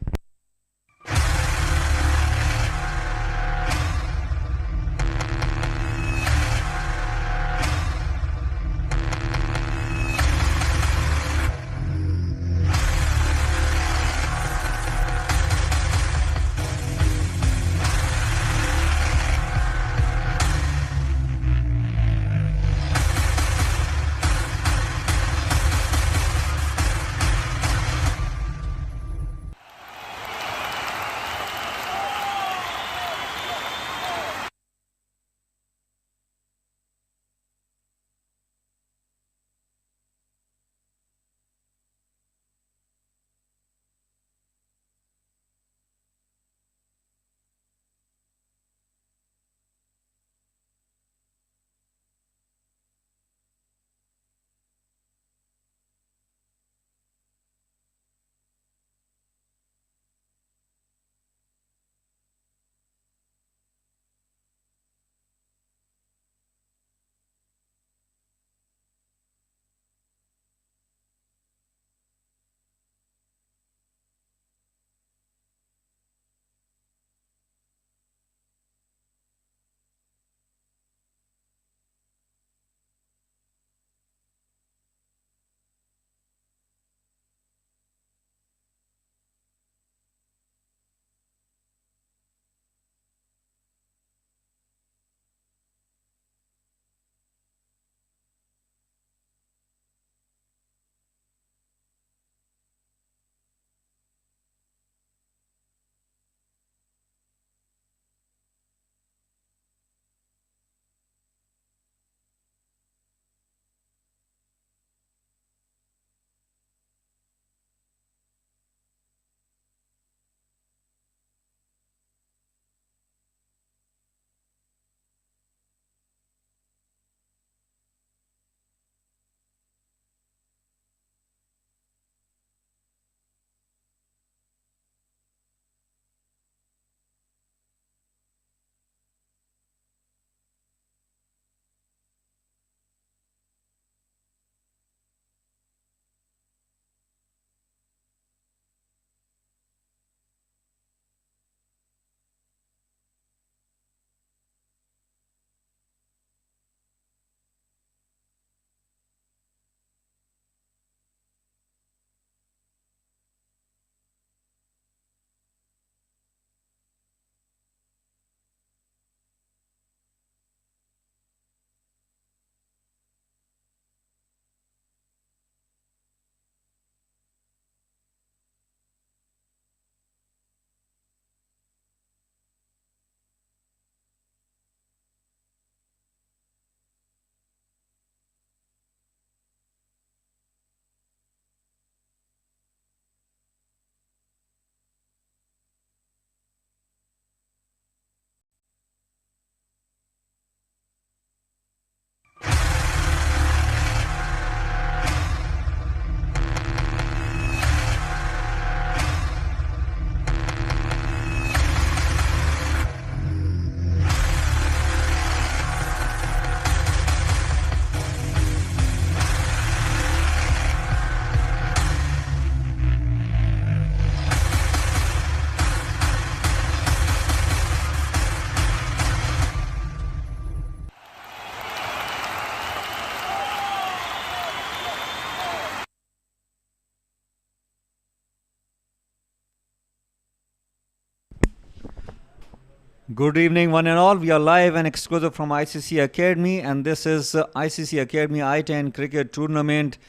Good evening, one and all. We are live and exclusive from ICCA Academy, and this is ICCA Academy I10 Cricket Tournament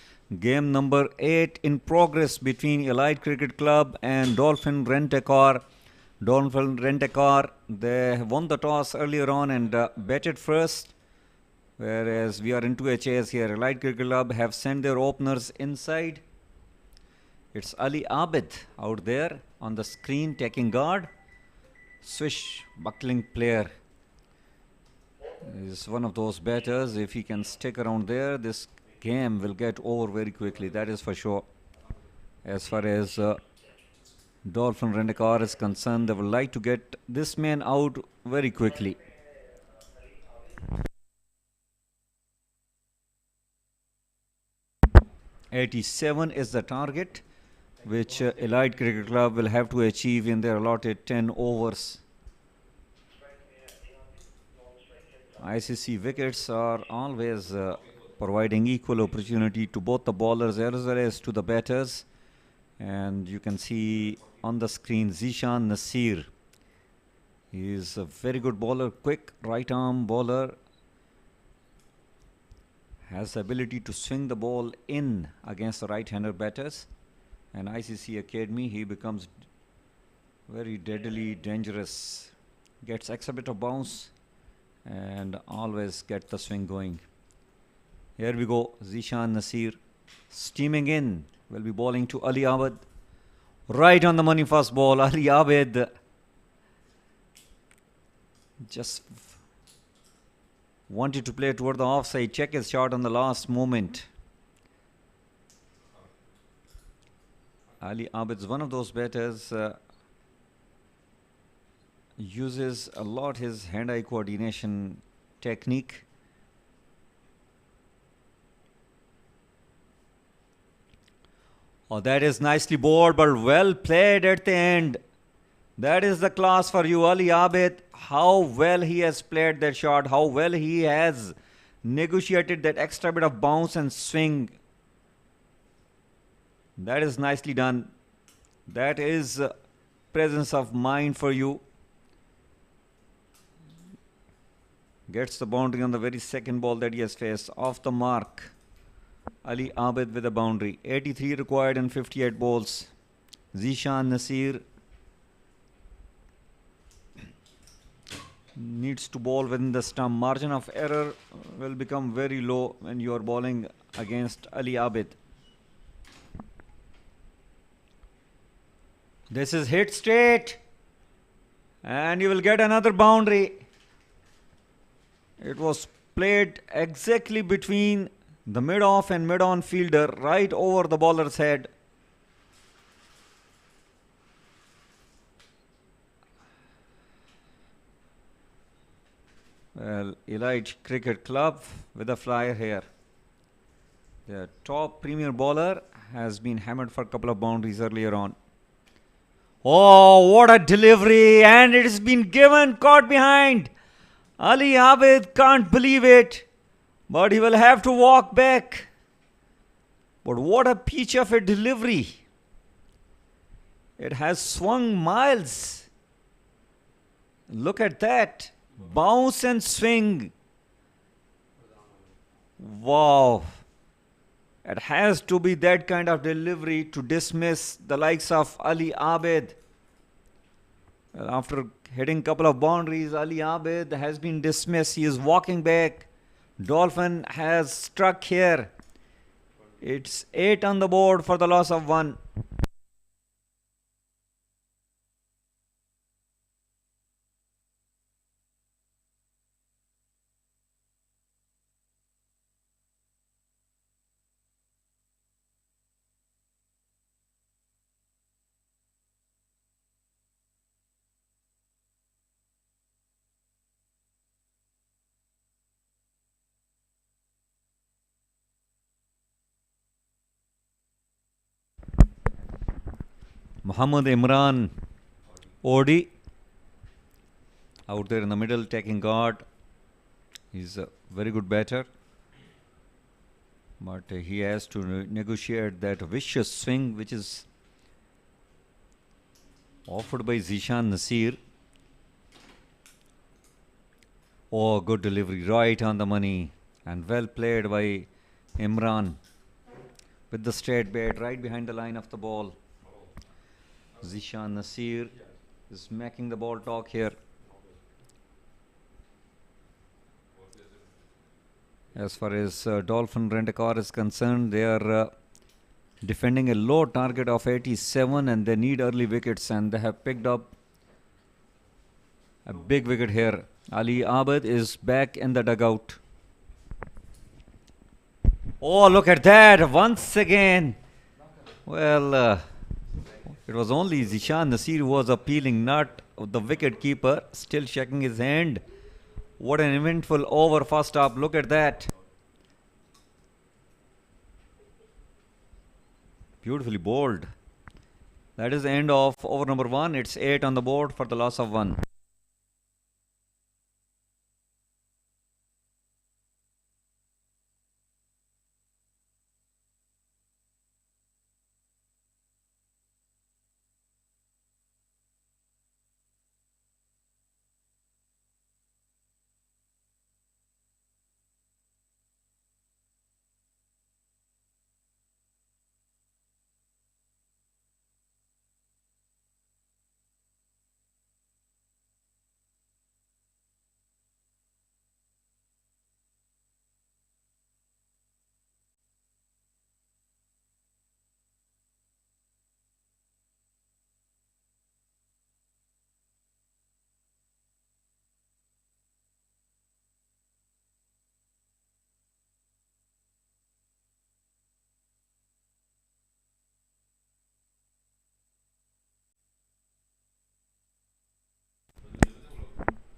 Game number 8 in progress between Elite Cricket Club and Dolphin Rent-A-Car. Dolphin Rent-A-Car, they won the toss earlier on and batted first, whereas we are into a chase here. Elite Cricket Club have sent their openers inside. It's Ali Abid out there on the screen taking guard. Swish buckling player is one of those batters. If he can stick around there, this game will get over very quickly, that is for sure. As far as Dolphin Rent-A-Car is concerned, they would like to get this man out very quickly. '87 is the target which Elite Cricket Club will have to achieve in their allotted 10 overs. ICC wickets are always providing equal opportunity to both the bowlers as well as to the batters. And you can see on the screen Zishan Nasir. He is a very good bowler, quick right arm bowler. Has the ability to swing the ball in against the right-hander batters. And ICC Academy, he becomes very deadly dangerous. Gets extra bit of bounce and always get the swing going. Here we go, Zishan Nasir steaming in. Will be bowling to Ali Abid. Right on the money first ball. Ali Abid just wanted to play toward the offside. Check his shot on the last moment. Ali Abid is one of those batters uses a lot his hand-eye coordination technique. Oh, that is nicely bowled, but well played at the end. That is the class for you, Ali Abid. How well he has played that shot. How well he has negotiated that extra bit of bounce and swing. That is nicely done. That is presence of mind for you. Gets the boundary on the very second ball that he has faced. Off the mark. Ali Abid with a boundary. 83 required in 58 balls. Zishan Nasir needs to bowl within the stump. Margin of error will become very low when you are bowling against Ali Abid. This is hit straight and you will get another boundary. It was played exactly between the mid-off and mid-on fielder, right over the bowler's head. Well, Elite Cricket Club with a flyer here. The top premier bowler has been hammered for a couple of boundaries earlier on. Oh, what a delivery! And it has been given, caught behind. Ali Abid can't believe it. But he will have to walk back. But what a peach of a delivery. It has swung miles. Look at that. Bounce and swing. Wow. It has to be that kind of delivery to dismiss the likes of Ali Abid. Well, after hitting a couple of boundaries, Ali Abid has been dismissed. He is walking back. Dolphin has struck here. It's 8 on the board for the loss of 1. Muhammad Imran Odi out there in the middle taking guard. He's a very good batter, but he has to negotiate that vicious swing which is offered by Zishan Nasir. Oh, good delivery, right on the money, and well played by Imran. with the straight bat right behind the line of the ball. Zishan Nasir is making the ball talk here. As far as Dolphin Rent-A-Car is concerned, they are defending a low target of 87 and they need early wickets, and they have picked up a big wicket here. Ali Abid is back in the dugout. Oh, look at that once again. Well, it was only Zishan Nasir who was appealing, not the wicket keeper, still shaking his hand. What an eventful over first up. Look at that. Beautifully bowled. That is the end of over number 1. It's 8 on the board for the loss of 1.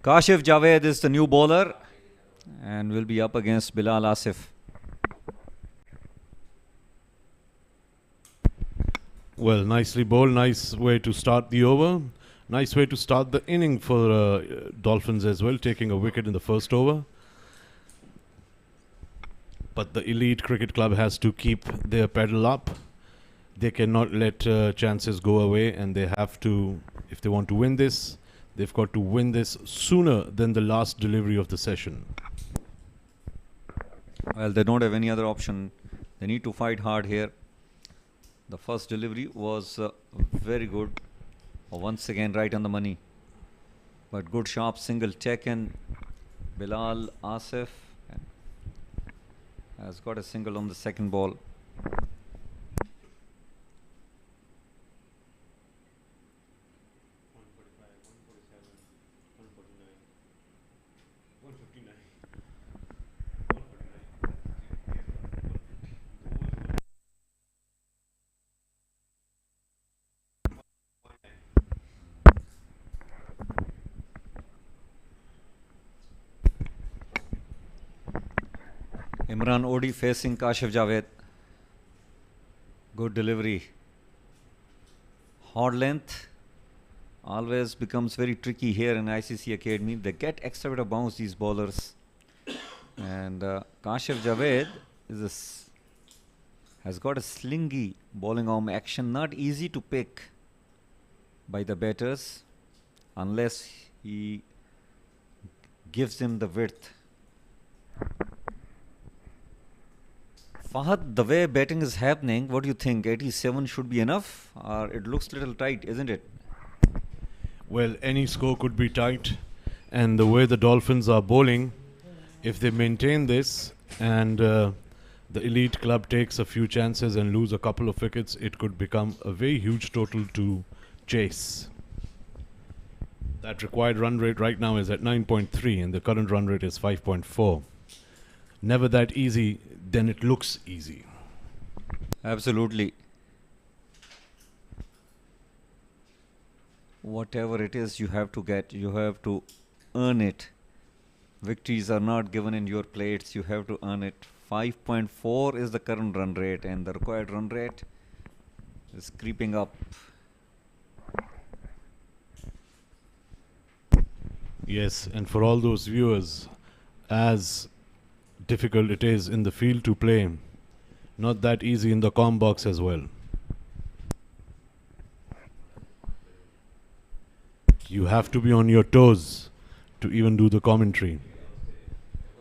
Kashif Javed is the new bowler and will be up against Bilal Asif. Well, nicely bowled. Nice way to start the over. Nice way to start the inning for Dolphins as well, taking a wicket in the first over. But the elite cricket club has to keep their pedal up. They cannot let chances go away, and they have to, if they want to win this, they've got to win this sooner than the last delivery of the session. Well, they don't have any other option. They need to fight hard here. The first delivery was very good. Once again, right on the money. But good sharp single taken. Bilal Asif has got a single on the second ball. Imran Odi facing Kashif Javed. Good delivery. Hard length always becomes very tricky here in ICCA Academy. They get extra bit of bounce, these bowlers. And Kashif Javed has got a slingy bowling arm action. Not easy to pick by the batters unless he gives him the width. Fahad, the way batting is happening, what do you think? 87 should be enough, or it looks a little tight, isn't it? Well, any score could be tight, and the way the Dolphins are bowling, if they maintain this and the elite club takes a few chances and lose a couple of wickets, it could become a very huge total to chase. That required run rate right now is at 9.3 and the current run rate is 5.4. Never that easy, then it looks easy. Absolutely. Whatever it is you have to get, you have to earn it. Victories are not given in your plates, you have to earn it. 5.4 is the current run rate, and the required run rate is creeping up. Yes, and for all those viewers, as difficult it is in the field to play, not that easy in the comm box as well. You have to be on your toes to even do the commentary.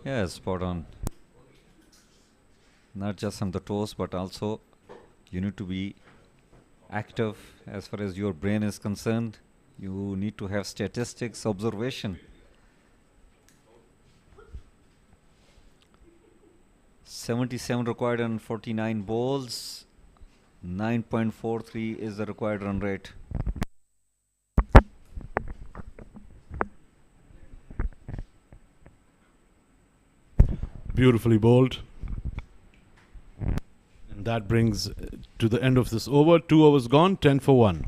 Yes, spot on. Not just on the toes, but also You need to be active as far as your brain is concerned. You need to have statistics, observation. 77 required on 49 balls. 9.43 is the required run rate. Beautifully bowled. And that brings to the end of this over. 2 overs gone, 10 for 1.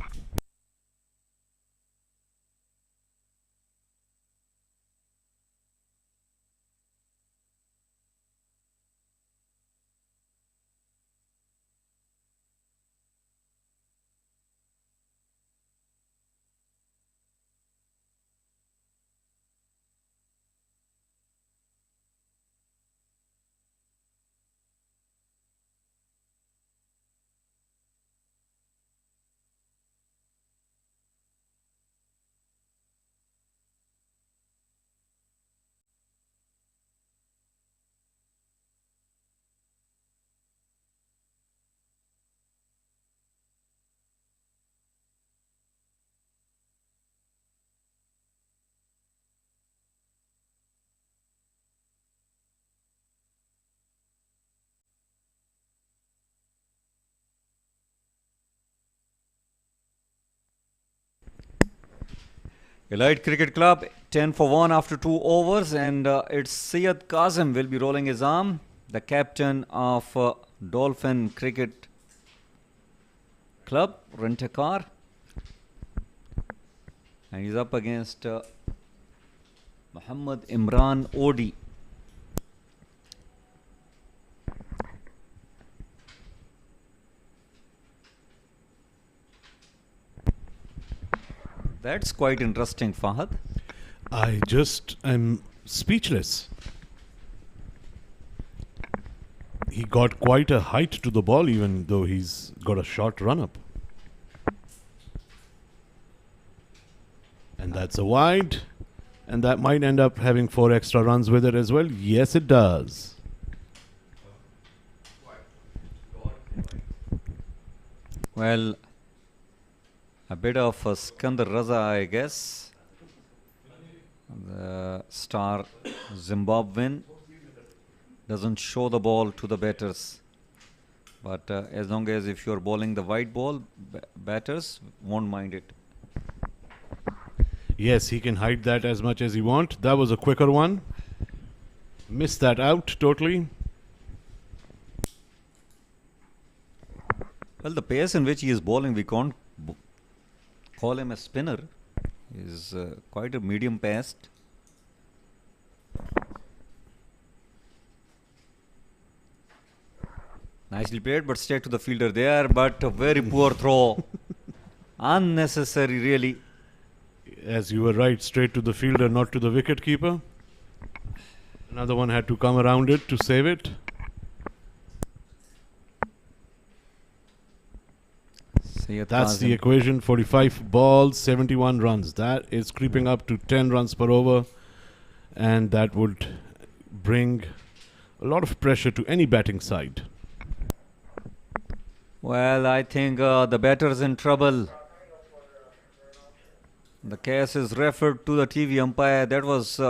Elite Cricket Club, 10 for 1 after 2 overs, and it's Syed Kazim will be rolling his arm, the captain of Dolphin Cricket Club, rent-a-car, and he's up against Muhammad Imran Odi. That's quite interesting, Fahad. I just am speechless. He got quite a height to the ball, even though he's got a short run-up. And that's a wide. And that might end up having 4 extra runs with it as well. Yes, it does. Well, a bit of a Skandar Raza, I guess. The star Zimbabwean doesn't show the ball to the batters. But as long as if you're bowling the white ball, batters won't mind it. Yes, he can hide that as much as he wants. That was a quicker one. Missed that out totally. Well, the pace in which he is bowling, we can't call him a spinner. He is quite a medium paced. Nicely played, but straight to the fielder there. But a very poor throw. Unnecessary, really. As you were right, straight to the fielder, not to the wicket keeper. Another one had to come around it to save it. That's the equation. 45 balls, 71 runs. That is creeping up to 10 runs per over. And that would bring a lot of pressure to any batting side. Well, I think the batter's in trouble. The case is referred to the TV umpire. That was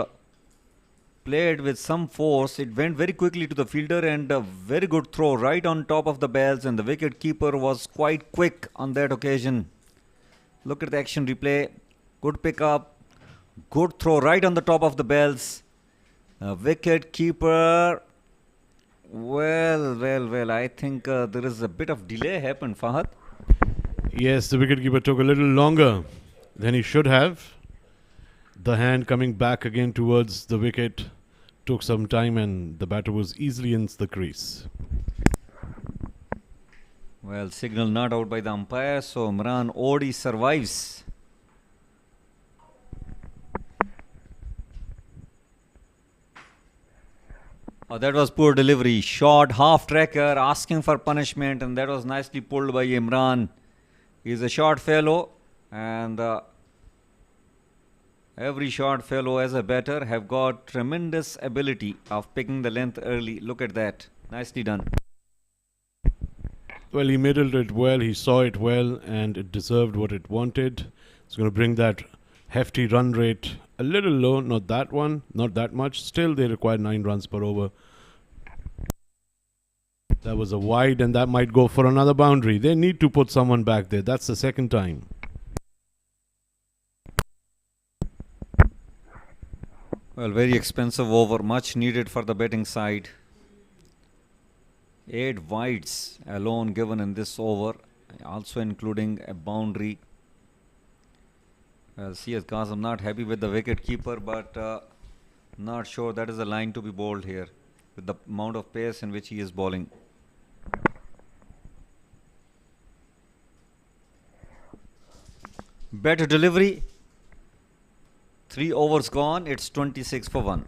played with some force. It went very quickly to the fielder and a very good throw right on top of the bells, and the wicket keeper was quite quick on that occasion. Look at the action replay. Good pick up. Good throw right on the top of the bells. Wicket keeper. Well, I think there is a bit of delay happened, Fahad. Yes, the wicketkeeper took a little longer than he should have. The hand coming back again towards the wicket took some time, and the batter was easily in the crease. Well, signal not out by the umpire, so Imran Odi survives. Oh, that was poor delivery. Short half tracker asking for punishment, and that was nicely pulled by Imran. He's a short fellow, and every short fellow as a batter have got tremendous ability of picking the length early. Look at that. Nicely done. Well, he middled it well, he saw it well, and it deserved what it wanted. It's going to bring that hefty run rate a little low, not that much. Still, they require 9 runs per over. That was a wide, and that might go for another boundary. They need to put someone back there. That's the second time. Well, very expensive over, much needed for the betting side. 8 wides alone given in this over, also including a boundary. Well, CS Kazim not happy with the wicket keeper, but not sure that is the line to be bowled here with the amount of pace in which he is bowling. Better delivery. 3 overs gone. It's 26 for 1.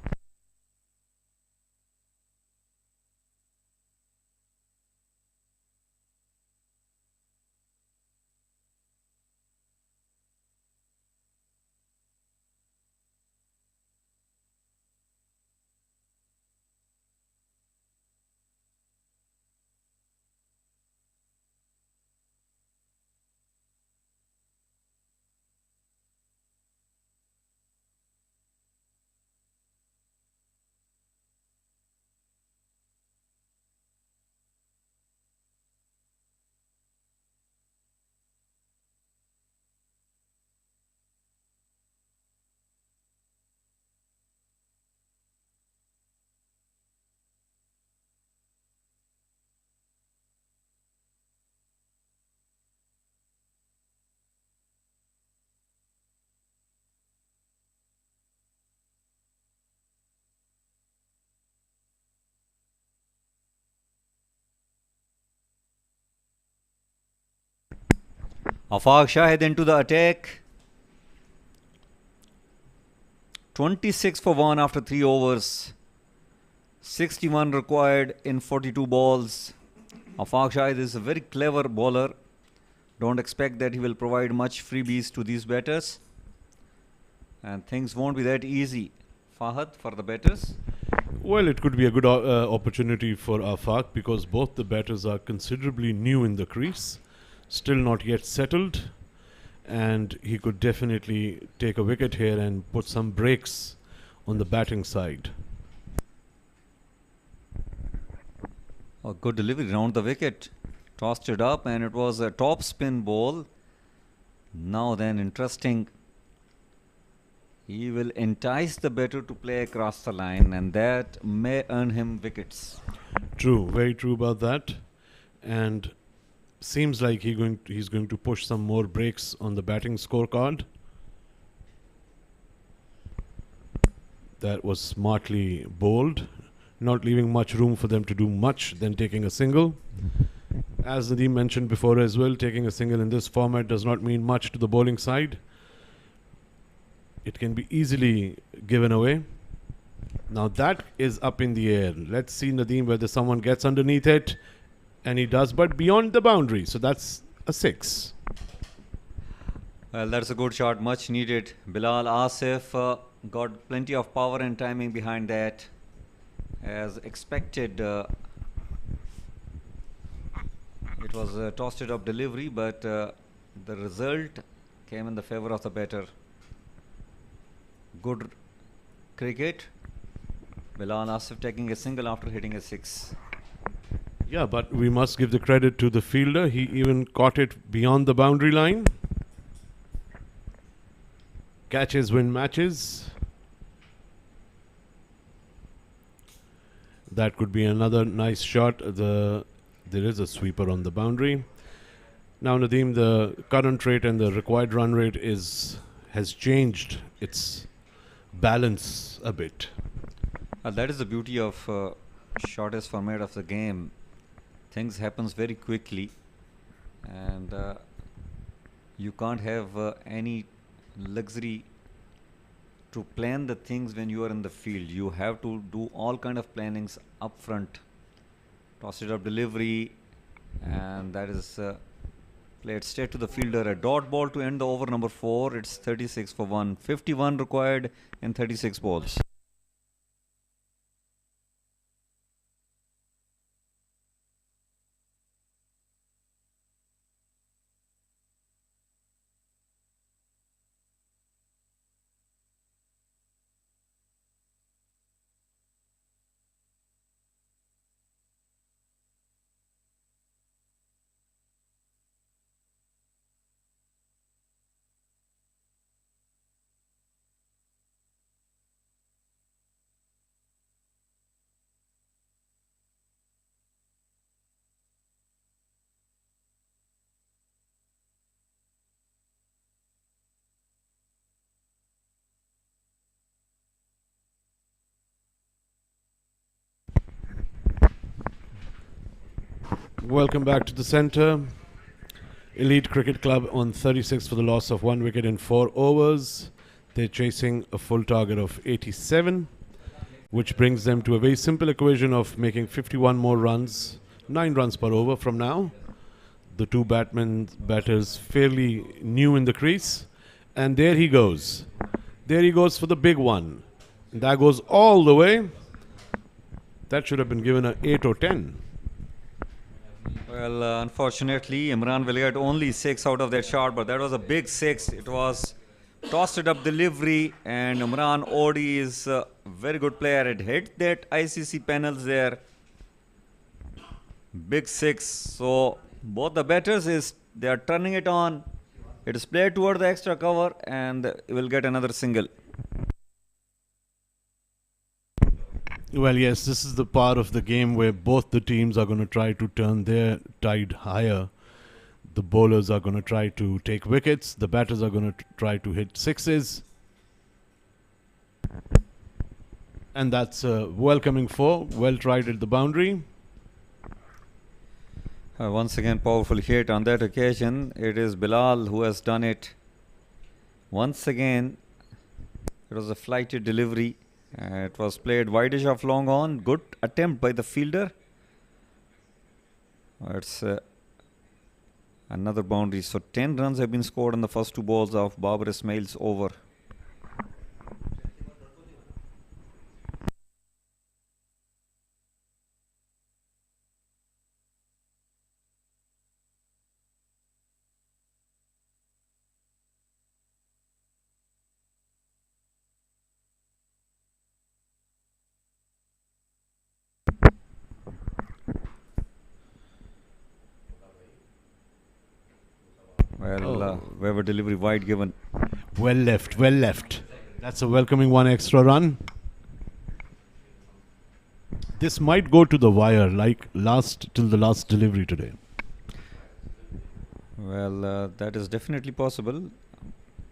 Afaq Shahid into the attack. 26 for 1 after 3 overs. 61 required in 42 balls. Afaq Shahid is a very clever bowler. Don't expect that he will provide much freebies to these batters. And things won't be that easy, Fahad, for the batters. Well, it could be a good opportunity for Afaq because both the batters are considerably new in the crease, still not yet settled, and he could definitely take a wicket here and put some breaks on the batting side. A good delivery round the wicket. Tossed it up and it was a top spin ball. Now then, interesting. He will entice the batter to play across the line and that may earn him wickets. True, very true about that. And seems like he's going to push some more breaks on the batting scorecard. That was smartly bowled, not leaving much room for them to do much, then taking a single. As Nadeem mentioned before as well, taking a single in this format does not mean much to the bowling side. It can be easily given away. Now that is up in the air. Let's see, Nadeem, whether someone gets underneath it. And he does, but beyond the boundary. So that's a 6. Well, that's a good shot, much needed. Bilal Asif got plenty of power and timing behind that. As expected, it was a tossed it up delivery, but the result came in the favor of the batter. Good cricket. Bilal Asif taking a single after hitting a 6. Yeah, but we must give the credit to the fielder. He even caught it beyond the boundary line. Catches win matches. That could be another nice shot. There is a sweeper on the boundary. Now, Nadeem, the current rate and the required run rate has changed its balance a bit. That is the beauty of shortest format of the game. Things happens very quickly and you can't have any luxury to plan the things when you are in the field. You have to do all kind of plannings up front. Toss it up delivery and that is played straight to the fielder. A dot ball to end the over number 4. It's 36 for 1. 51 required in 36 balls. Welcome back to the centre. Elite Cricket Club on 36 for the loss of 1 wicket in 4 overs. They're chasing a full target of 87, which brings them to a very simple equation of making 51 more runs, 9 runs per over from now. The two batters fairly new in the crease. And there he goes. There he goes for the big one. And that goes all the way. That should have been given an 8 or 10. Well, unfortunately, Imran will get only 6 out of that shot, but that was a big 6. It was tossed it up delivery, and Imran Odi is a very good player. It hit that ICC panels there. Big 6. So both the batters they are turning it on. It is played toward the extra cover, and will get another single. Well, yes, this is the part of the game where both the teams are going to try to turn their tide higher. The bowlers are going to try to take wickets. The batters are going to try to hit sixes. And that's a welcoming 4. Well tried at the boundary. Once again, powerful hit on that occasion. It is Bilal who has done it. Once again, it was a flighted delivery. It was played wideish off long on. Good attempt by the fielder. It's another boundary. So 10 runs have been scored on the first 2 balls of Babar Ismail's over. Well, Weber delivery wide given. Well left, well left. That's a welcoming 1 extra run. This might go to the wire like till the last delivery today. Well, that is definitely possible.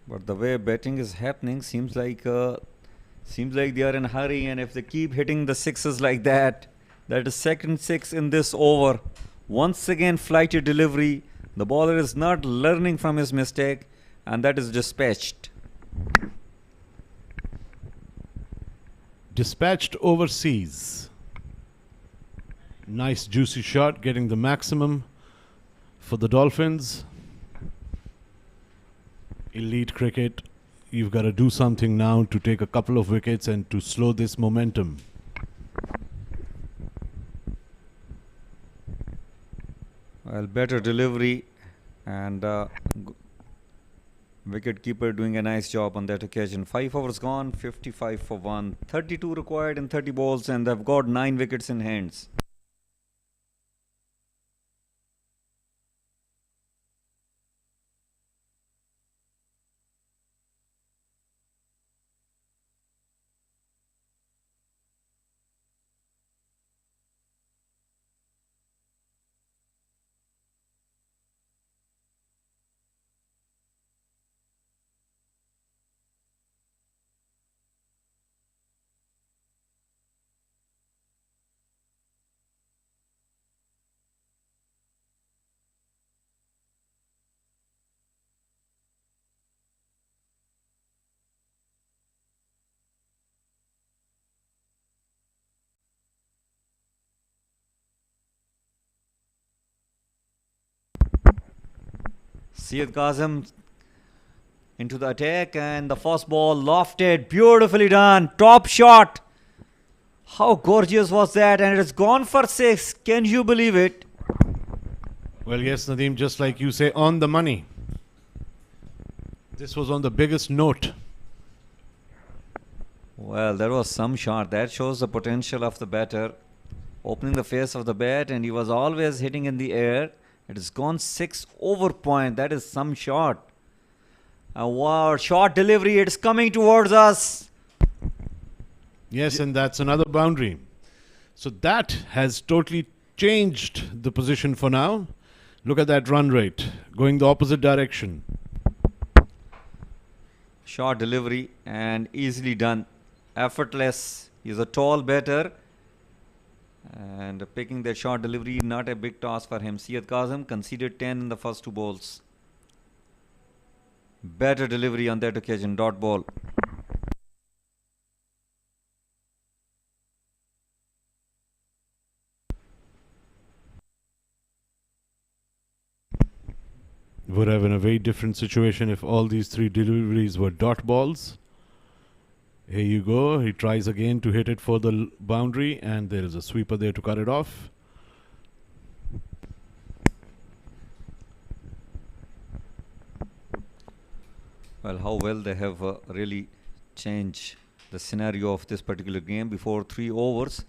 But the way batting is happening seems like they are in a hurry, and if they keep hitting the sixes like that is second 6 in this over. Once again, flighted delivery. The bowler is not learning from his mistake, and that is dispatched. Dispatched overseas. Nice juicy shot, getting the maximum for the Dolphins. Elite cricket, you've got to do something now to take a couple of wickets and to slow this momentum. Well, better delivery, and wicket keeper doing a nice job on that occasion. 5 overs gone, 55 for 1. 32 required in 30 balls, and they've got 9 wickets in hands. Syed Kazim into the attack, and the first ball lofted, beautifully done, top shot. How gorgeous was that? And it has gone for 6. Can you believe it? Well, yes, Nadeem, just like you say, on the money. This was on the biggest note. Well, that was some shot. That shows the potential of the batter. Opening the face of the bat, and he was always hitting in the air. It has gone 6 over point. That is some shot. Wow, short delivery. It's coming towards us. Yes, and that's another boundary. So that has totally changed the position for now. Look at that run rate, going the opposite direction. Short delivery and easily done. Effortless. He's a tall batter. And picking that short delivery, not a big task for him. Syed Kazim conceded 10 in the first two balls. Better delivery on that occasion, dot ball. Would have been a very different situation if all these three deliveries were dot balls. Here you go. He tries again to hit it for the boundary, and there is a sweeper there to cut it off. Well, how well they have really changed the scenario of this particular game. Before 3 overs,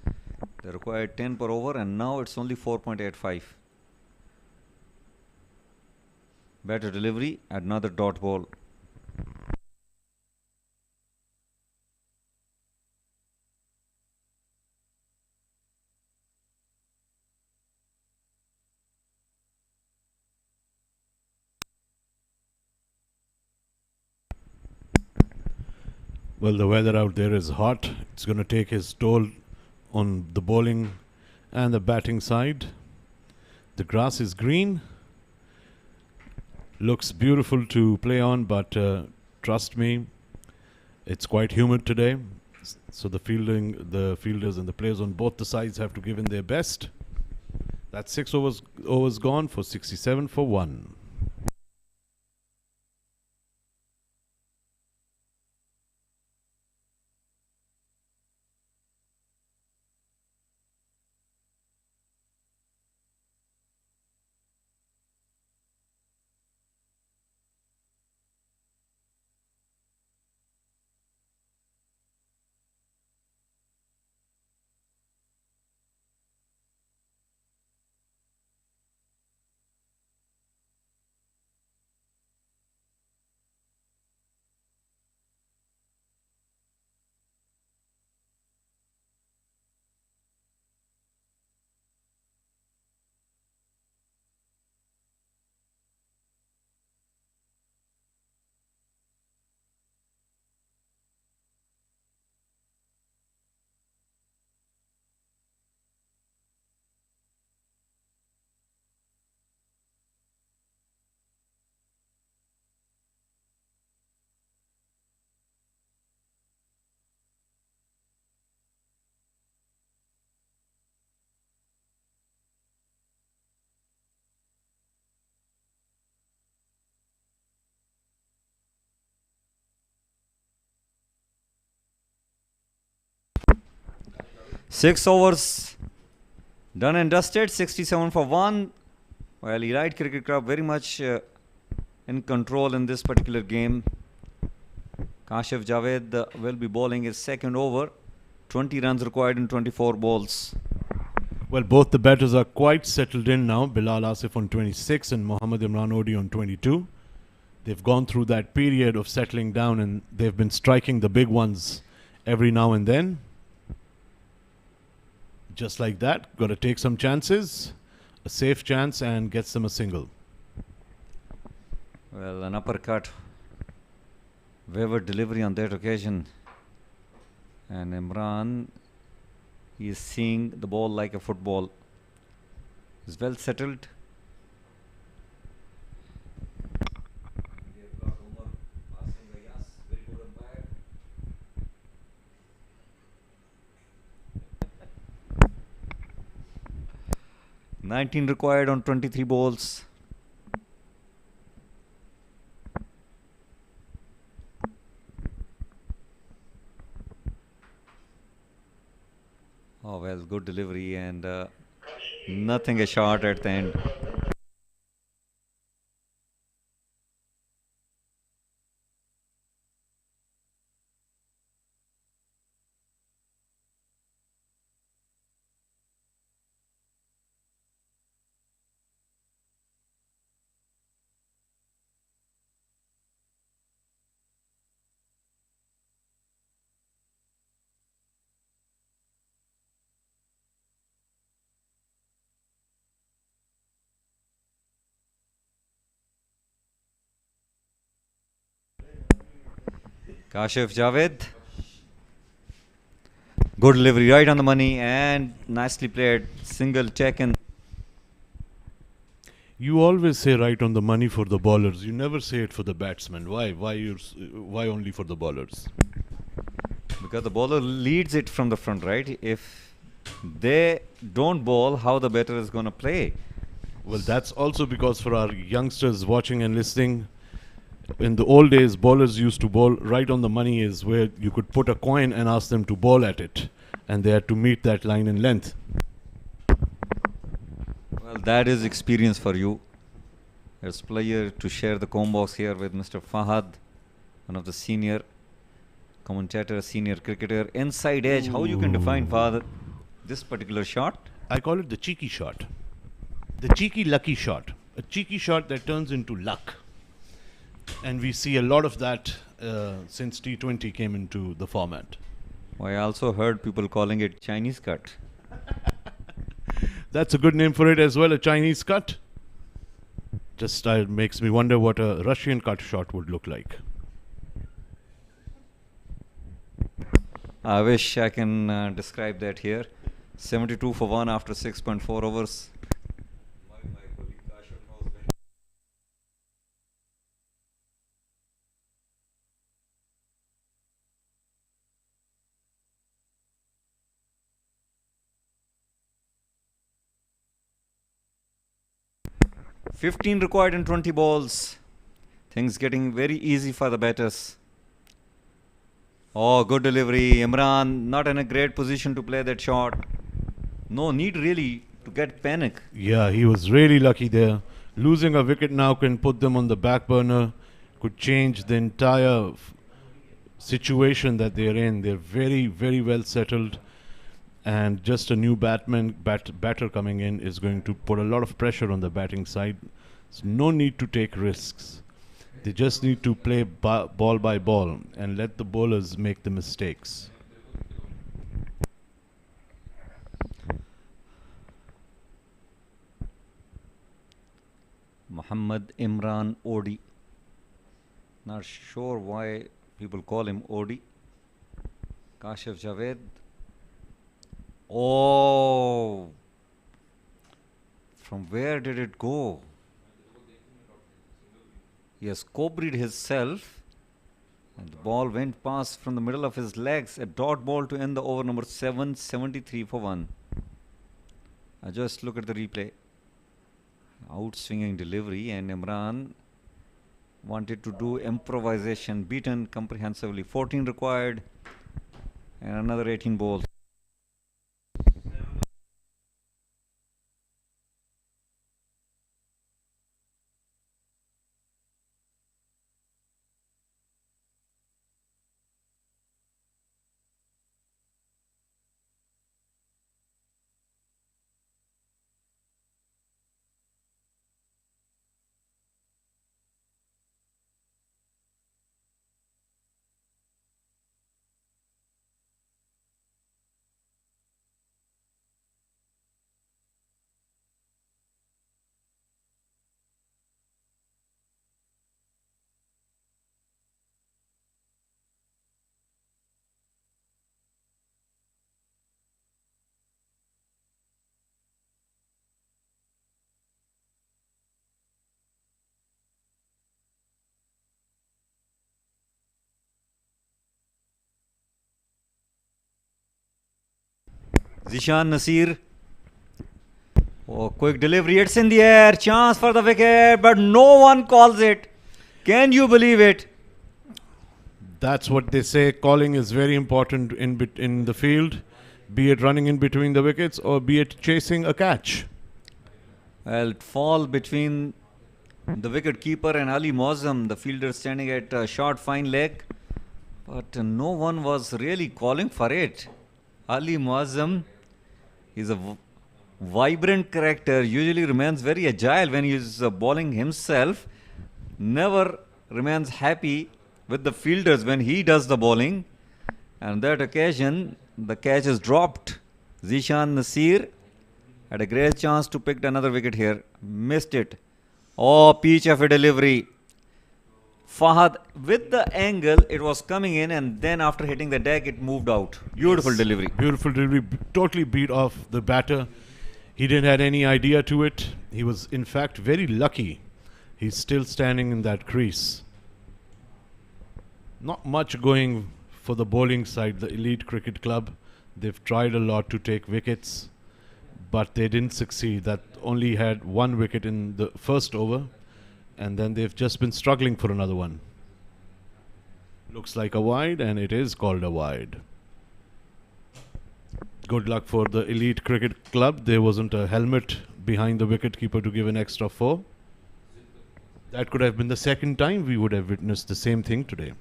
they required 10 per over, and now it's only 4.85. Better delivery, another dot ball. Well, the weather out there is hot. It's going to take his toll on the bowling and the batting side. The grass is green. Looks beautiful to play on, but trust me, it's quite humid today. So the fielders and the players on both the sides have to give in their best. That's 6 overs gone for 67 for 1. Six overs done and dusted, 67 for 1. Well, Elite Cricket Club very much in control in this particular game. Kashif Javed will be bowling his second over. 20 runs required in 24 balls. Well, both the batters are quite settled in now. Bilal Asif on 26 and Mohammad Imran Odi on 22. They've gone through that period of settling down, and they've been striking the big ones every now and then. Just like that, got to take some chances, a safe chance, and gets them a single. Well, an uppercut, wayward delivery on that occasion, and Imran, he is seeing the ball like a football. He's well settled. 19 required on 23 balls. Oh well, good delivery and nothing a short at the end. Kashif Javed Good delivery, right on the money, and nicely played. Single taken. You always say right on the money for the bowlers. You never say it for the batsmen. Why? Why only for the bowlers? Because the bowler leads it from the front, right? If they don't bowl, how the batter is going to play? Well, that's also because for our youngsters watching and listening, in the old days, bowlers used to bowl right on the money, is where you could put a coin and ask them to bowl at it, and they had to meet that line in length. Well, that is experience for you as player to share the comb box here with Mr. Fahad, one of the senior commentator, senior cricketer. Inside edge, how you can define, Fahad, this particular shot? I call it the cheeky shot. The cheeky lucky shot. A cheeky shot that turns into luck. And we see a lot of that since T20 came into the format. I also heard people calling it Chinese cut. That's a good name for it as well, a Chinese cut. Just makes me wonder what a Russian cut shot would look like. I wish I can describe that here. 72 for 1 after 6.4 overs. 15 required in 20 balls. Things getting very easy for the batters. Oh, good delivery. Imran not in a great position to play that shot. No need really to get panic. Yeah, he was really lucky there. Losing a wicket now can put them on the back burner, could change the entire situation that they're in. They're very, very well settled. And just a new batter coming in is going to put a lot of pressure on the batting side. There's no need to take risks. They just need to play ball by ball and let the bowlers make the mistakes. Muhammad Imran Odi. Not sure why people call him Odi. Kashif Javed. Oh, from where did it go? He has cobried himself, and the ball went past from the middle of his legs. A dot ball to end the over, number 7, 73 for 1. I just look at the replay. Outswinging delivery, and Imran wanted to do improvisation, beaten comprehensively. 14 required, and another 18 balls. Zishan Nasir. Oh, quick delivery. It's in the air. Chance for the wicket, but no one calls it. Can you believe it? That's what they say. Calling is very important in the field, be it running in between the wickets or be it chasing a catch. Well, it fall between the wicket keeper and Ali Mozam, the fielder standing at a short fine leg. But no one was really calling for it. Ali Mozam is a vibrant character, usually remains very agile when he is bowling himself, never remains happy with the fielders when he does the bowling. And that occasion, the catch is dropped. Zishan Nasir had a great chance to pick another wicket here. Missed it. Oh, peach of a delivery. Fahad, with the angle, it was coming in, and then after hitting the deck, it moved out. Beautiful delivery. Beautiful delivery. Totally beat off the batter. He didn't have any idea to it. He was, in fact, very lucky. He's still standing in that crease. Not much going for the bowling side, the Elite Cricket Club. They've tried a lot to take wickets, but they didn't succeed. That only had 1 wicket in the first over, and then they've just been struggling for another one. Looks like a wide, and it is called a wide. Good luck for the Elite Cricket Club. There wasn't a helmet behind the wicketkeeper to give an extra 4. That could have been the second time we would have witnessed the same thing today.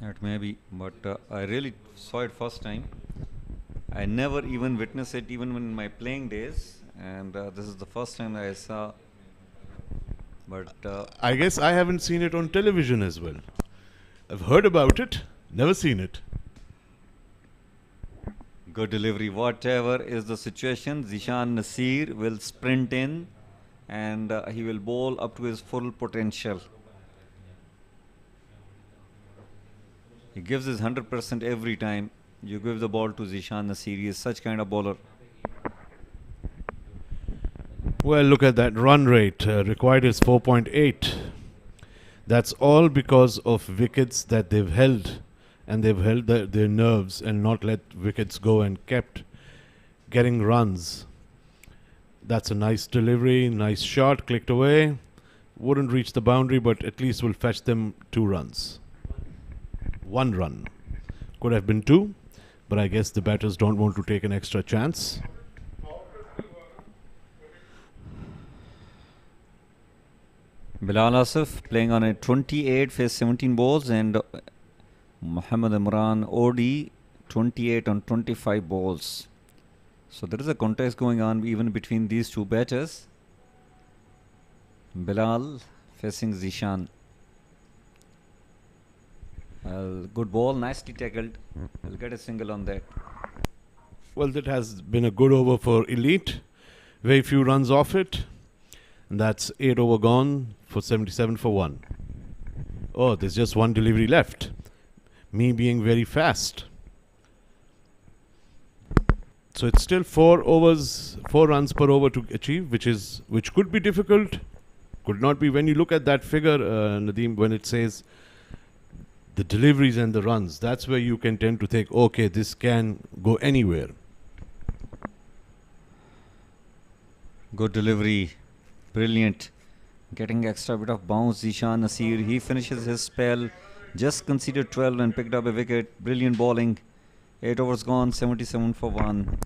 It may be, but I really saw it first time. I never even witnessed it, even in my playing days, and this is the first time that I saw. But I guess I haven't seen it on television as well. I've heard about it, never seen it. good delivery. Whatever is the situation, Zishan Nasir will sprint in, and he will bowl up to his full potential. He gives his 100% every time you give the ball to Zishan Nasir. He is such kind of bowler. Well, look at that run rate. Required is 4.8. That's all because of wickets that they've held, and they've held their nerves and not let wickets go and kept getting runs. That's a nice delivery, nice shot, clicked away. Wouldn't reach the boundary, but at least will fetch them 2 runs. 1 run. Could have been 2, but I guess the batters don't want to take an extra chance. Bilal Asif playing on a 28, faced 17 balls, and Muhammad Imran OD 28 on 25 balls. So there is a contest going on even between these 2 batters. Bilal facing Zishan. Good ball, nicely tackled. I'll get a single on that. Well, that has been a good over for Elite. Very few runs off it. And that's 8 over gone for 77 for 1. Oh, there's just 1 delivery left. Me being very fast. So it's still 4 runs per over to achieve, which could be difficult. Could not be. When you look at that figure, Nadeem, when it says the deliveries and the runs, that's where you can tend to think, okay, this can go anywhere. Good delivery. Brilliant. Getting extra bit of bounce. Zishan Nasir, he finishes his spell. Just conceded 12 and picked up a wicket. Brilliant bowling. 8 overs gone, 77 for 1.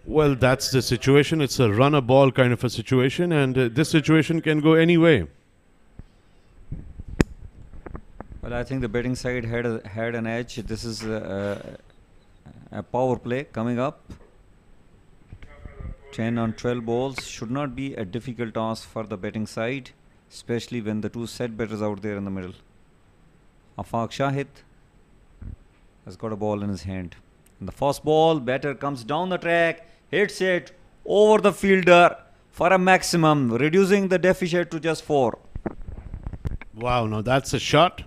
Well, that's the situation. It's a runner ball kind of a situation, and this situation can go any way. Well, I think the betting side had an edge. This is a power play coming up. 10 on 12 balls should not be a difficult task for the betting side, especially when the 2 set batters out there in the middle. Afaq Shahid has got a ball in his hand. And the first ball, batter comes down the track, hits it over the fielder for a maximum, reducing the deficit to just 4. Wow, now that's a shot.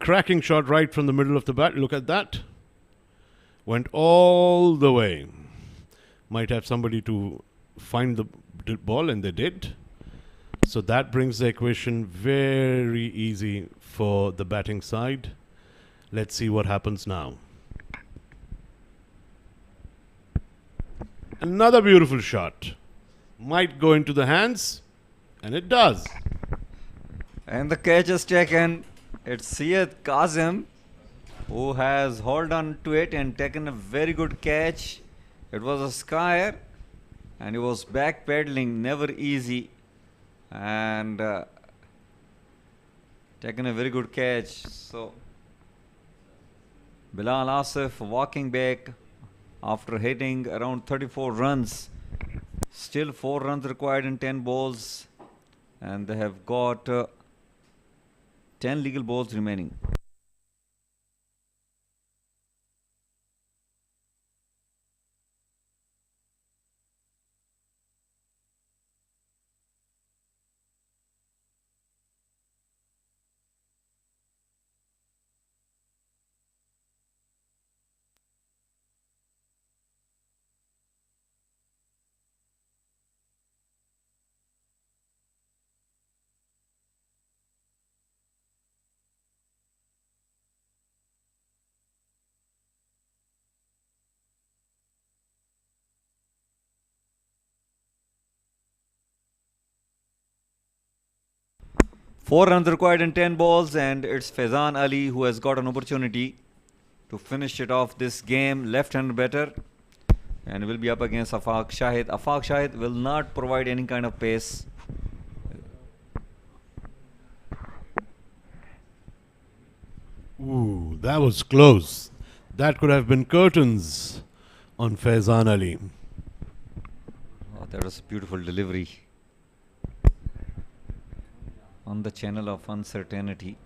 Cracking shot right from the middle of the bat. Look at that. Went all the way. Might have somebody to find the ball, and they did. So that brings the equation very easy for the batting side. Let's see what happens now. Another beautiful shot. Might go into the hands, and it does. And the catch is taken. It's Syed Kazim who has held on to it and taken a very good catch. It was a skier and he was back pedaling, never easy, and taken a very good catch. So Bilal Asif walking back after hitting around 34 runs. Still 4 runs required in 10 balls, and they have got 10 legal balls remaining. Four runs required in 10 balls, and it's Faizan Ali who has got an opportunity to finish it off this game. Left-hand batter, and will be up against Afaq Shahid. Afaq Shahid will not provide any kind of pace. Ooh, that was close. That could have been curtains on Faizan Ali. Oh, that was a beautiful delivery on the channel of uncertainty.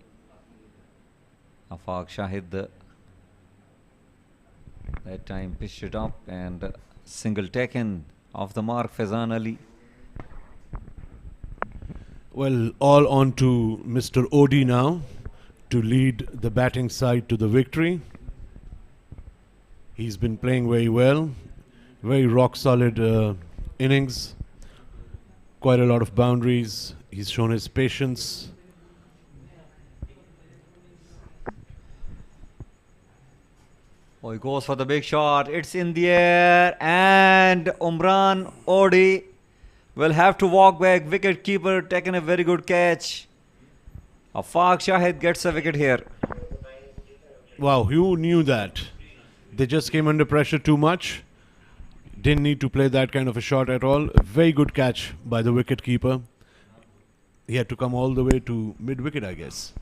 Afaq Shahid that time pitched it up, and single taken off the mark. Faizan Ali. Well, all on to Mr. Odi now to lead the batting side to the victory. He's been playing very well. Very rock solid innings. Quite a lot of boundaries. He's shown his patience. Oh, he goes for the big shot. It's in the air, and Umran Odi will have to walk back. Wicket keeper taking a very good catch. Afaq Shahid gets a wicket here. Wow, who knew that? They just came under pressure too much. Didn't need to play that kind of a shot at all. A very good catch by the wicket keeper. He had to come all the way to mid-wicket, I guess.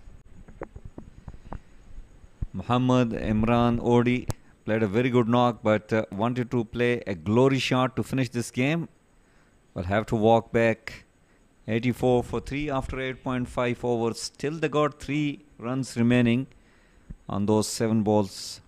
Muhammad Imran Odi played a very good knock, but wanted to play a glory shot to finish this game. Will have to walk back. 84 for 3 after 8.5 overs. Still they got 3 runs remaining on those 7 balls.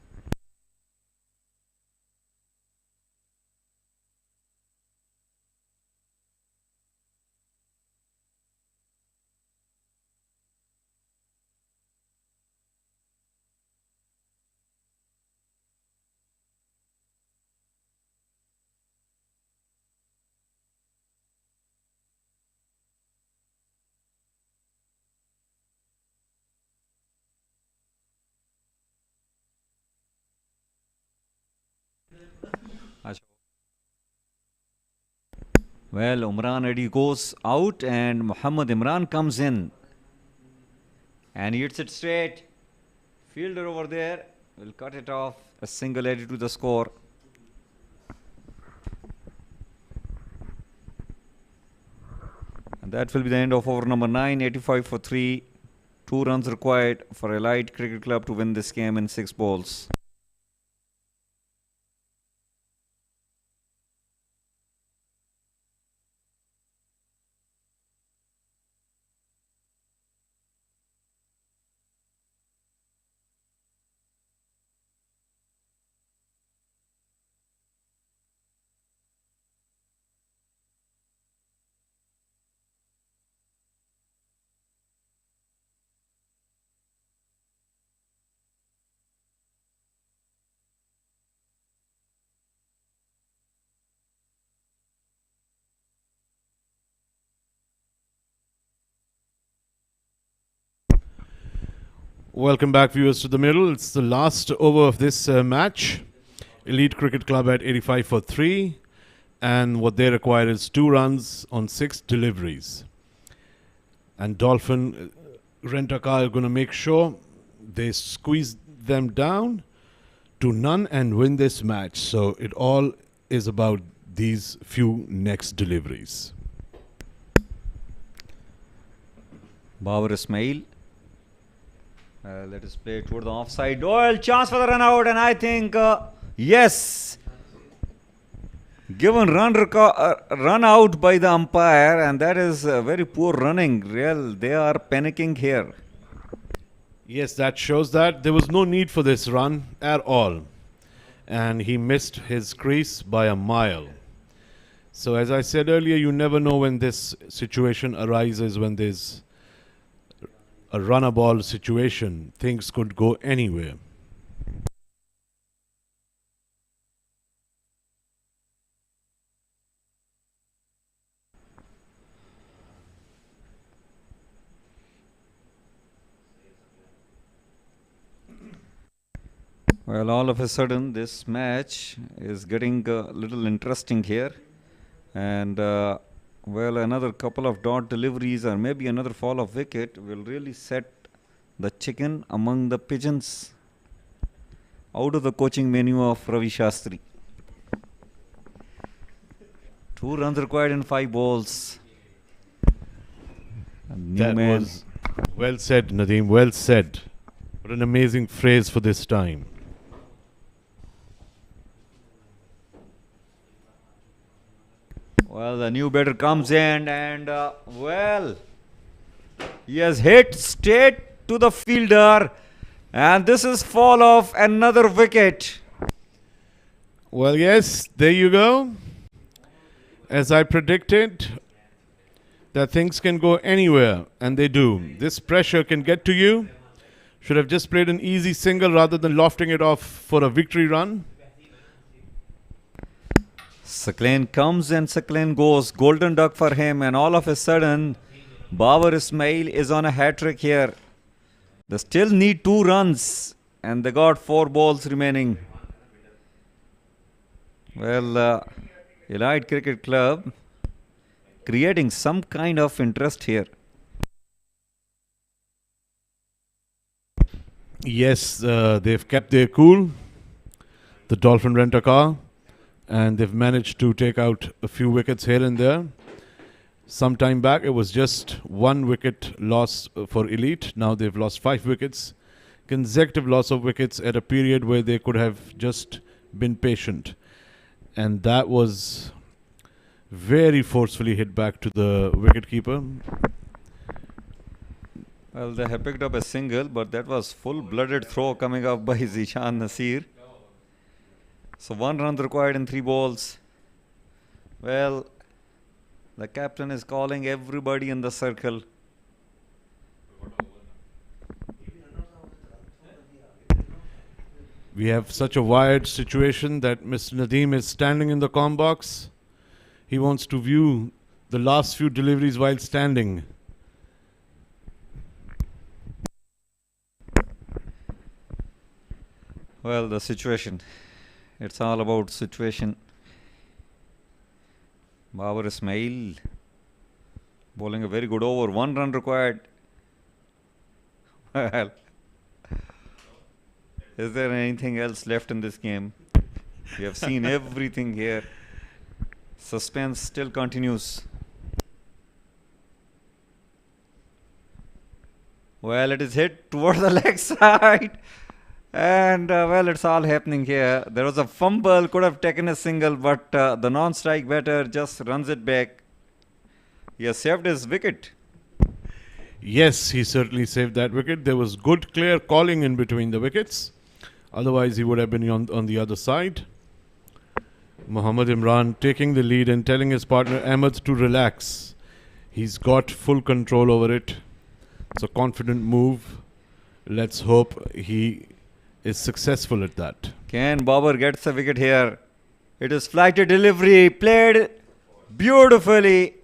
Well, Umran Edi goes out and Muhammad Imran comes in. And he hits it straight. Fielder over there will cut it off. A single added to the score. And that will be the end of over number 9. 85 for 3. 2 runs required for Elite Cricket Club to win this game in 6 balls. Welcome back, viewers, to the middle. It's the last over of this match. Elite Cricket Club at 85 for 3. and what they require is 2 runs on 6 deliveries. And Dolphin Rent-A-Car are going to make sure they squeeze them down to none and win this match. So it all is about these few next deliveries. Babar Ismail. Let us play toward the offside. Doyle, chance for the run out, and I think, yes. Given run out by the umpire, and that is very poor running. They are panicking here. Yes, that shows that there was no need for this run at all. And he missed his crease by a mile. So as I said earlier, you never know when this situation arises, when there's a runner ball situation. Things could go anywhere. Well, all of a sudden, this match is getting a little interesting here. And, well, another couple of dot deliveries or maybe another fall of wicket will really set the chicken among the pigeons out of the coaching menu of Ravi Shastri. 2 runs required in 5 balls. That was well said, Nadeem, well said. What an amazing phrase for this time. Well, the new batter comes in and, well, he has hit straight to the fielder. And this is fall of another wicket. Well, yes, there you go. As I predicted, that things can go anywhere, and they do. This pressure can get to you. Should have just played an easy single rather than lofting it off for a victory run. Sakleen comes and Sakleen goes. Golden duck for him, and all of a sudden, Babar Ismail is on a hat-trick here. They still need 2 runs, and they got 4 balls remaining. Well, Elite Cricket Club creating some kind of interest here. Yes, they've kept their cool, the Dolphin Rent-A-Car, and they've managed to take out a few wickets here and there. Some time back, it was just 1 wicket loss for Elite. Now they've lost 5 wickets. Consecutive loss of wickets at a period where they could have just been patient. And that was very forcefully hit back to the wicketkeeper. Well, they have picked up a single, but that was full-blooded throw coming up by Zishan Nasir. So 1 run required in 3 balls. Well, the captain is calling everybody in the circle. We have such a wired situation that Mr. Nadeem is standing in the comm box. He wants to view the last few deliveries while standing. Well, the situation. It's all about situation. Babar Ismail bowling a very good over. 1 run required. Well, is there anything else left in this game? We have seen everything here. Suspense still continues. Well, it is hit towards the leg side. And, well, it's all happening here. There was a fumble, could have taken a single, but the non-strike batter just runs it back. He has saved his wicket. Yes, he certainly saved that wicket. There was good, clear calling in between the wickets. Otherwise, he would have been on the other side. Mohammad Imran taking the lead and telling his partner Ahmed to relax. He's got full control over it. It's a confident move. Let's hope he is successful at that. Can Babar gets the wicket here? It is flighted delivery, played beautifully,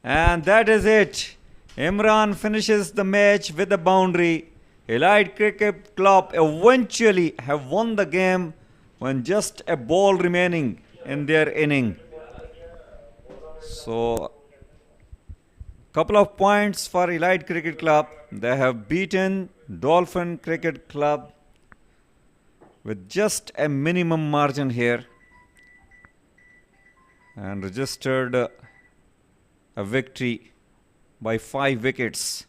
and that is it. Imran finishes the match with a boundary. Elite Cricket Club eventually have won the game when just a ball remaining in their inning. So, couple of points for Elite Cricket Club. They have beaten Dolphin Cricket Club with just a minimum margin here and registered a victory by 5 wickets.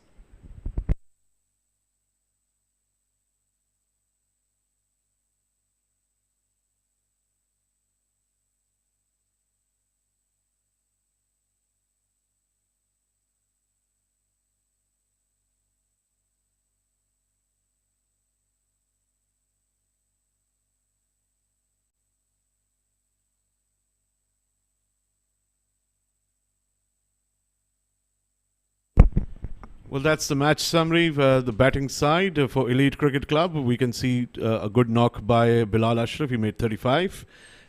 Well, that's the match summary. The batting side for Elite Cricket Club, we can see a good knock by Bilal Ashraf. He made 35.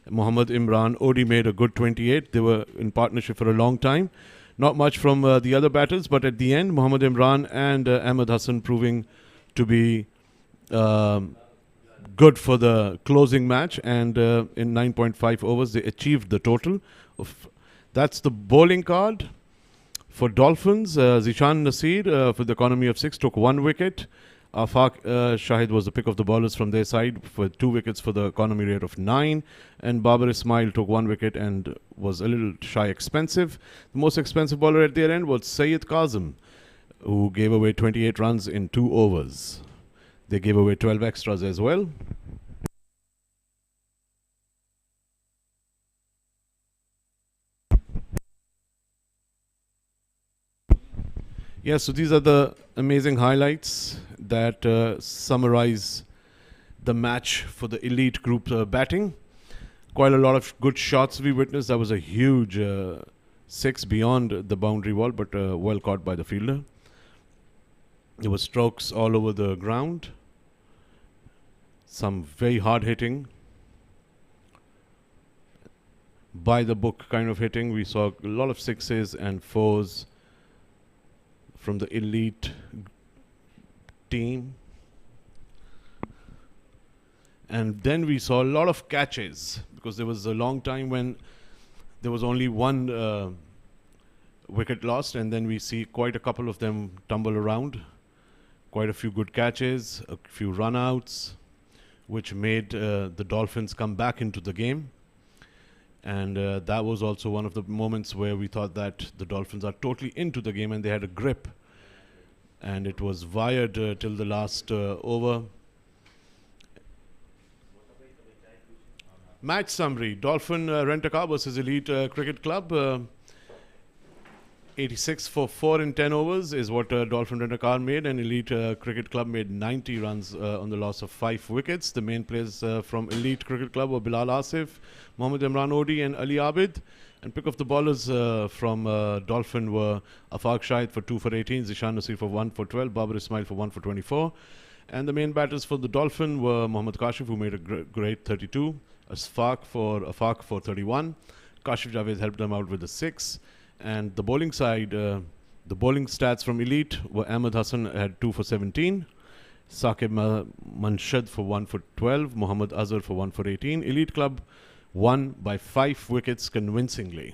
Mohammad Imran Odi made a good 28. They were in partnership for a long time. Not much from the other batters, but at the end, Mohammad Imran and Ahmed Hassan proving to be good for the closing match. And in 9.5 overs, they achieved the total. That's the bowling card. For Dolphins, Zishan Nasir for the economy of 6 took 1 wicket. Afaq Shahid was the pick of the bowlers from their side for 2 wickets for the economy rate of 9. And Babar Ismail took 1 wicket and was a little shy expensive. The most expensive bowler at their end was Syed Kazim, who gave away 28 runs in 2 overs. They gave away 12 extras as well. Yeah, so these are the amazing highlights that summarize the match for the elite group batting. Quite a lot of good shots we witnessed. That was a huge 6 beyond the boundary wall, but well caught by the fielder. There were strokes all over the ground. Some very hard hitting. By the book kind of hitting. We saw a lot of 6s and 4s from the elite team. And then we saw a lot of catches, because there was a long time when there was only 1 wicket lost, and then we see quite a couple of them tumble around. Quite a few good catches, a few run-outs, which made the Dolphins come back into the game. And that was also one of the moments where we thought that the Dolphins are totally into the game and they had a grip. And it was wired till the last over. Match summary. Dolphin Rent-A-Car versus Elite Cricket Club. 86 for 4 in 10 overs is what Dolphin Rent-A-Car made, and Elite Cricket Club made 90 runs on the loss of 5 wickets. The main players from Elite Cricket Club were Bilal Asif, Mohammad Imran Odi and Ali Abid. And pick of the bowlers from Dolphin were Afaq Shahid for 2 for 18, Zishan Nasir for 1 for 12, Babar Ismail for 1 for 24. And the main batters for the Dolphin were Mohammad Kashif, who made a great 32, Afaq for 31. Kashif Javed helped them out with a 6. And the bowling side, the bowling stats from Elite were Ahmed Hassan had 2 for 17, Saqib Manshad for 1 for 12, Muhammad Azhar for 1 for 18. Elite Club won by 5 wickets convincingly.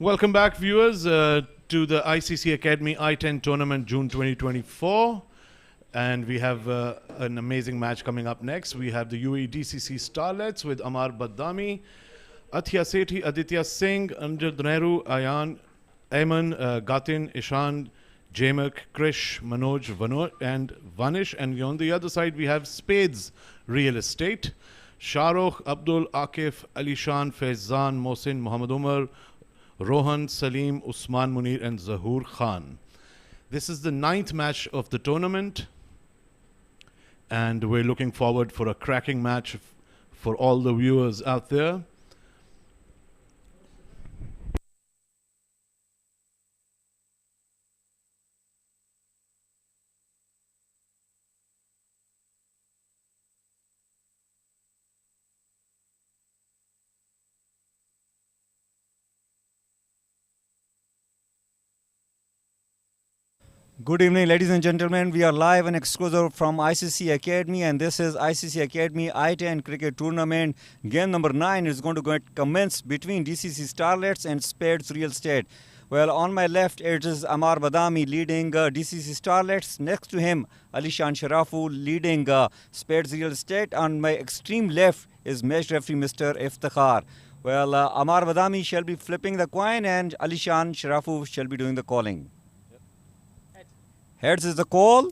Welcome back, viewers, to the ICCA Academy I10 tournament June 2024. And we have an amazing match coming up next. We have the UAE DCC Starlets with Amar Badami, Athya Sethi, Aditya Singh, Anjad Nehru, Ayan, Ayman, Gatin, Ishan, Jamak, Krish, Manoj, and Vanish. And on the other side, we have Spades Real Estate, Shahrukh, Abdul, Akif, Alishan, Faizan, Mohsin, Muhammad Umar, Rohan, Salim, Usman Munir, and Zahur Khan. This is the 9th match of the tournament, and we're looking forward for a cracking match for all the viewers out there. Good evening, ladies and gentlemen. We are live and exclusive from ICCA Academy, and this is ICCA Academy I10 cricket tournament. Game number 9 is going to commence between DCC Starlets and Spades Real Estate. Well, on my left, it is Amar Badami leading DCC Starlets. Next to him, Alishan Sharafu leading Spades Real Estate. On my extreme left is match referee Mr. Iftikhar. Well, Amar Badami shall be flipping the coin, and Alishan Sharafu shall be doing the calling. Heads is the call.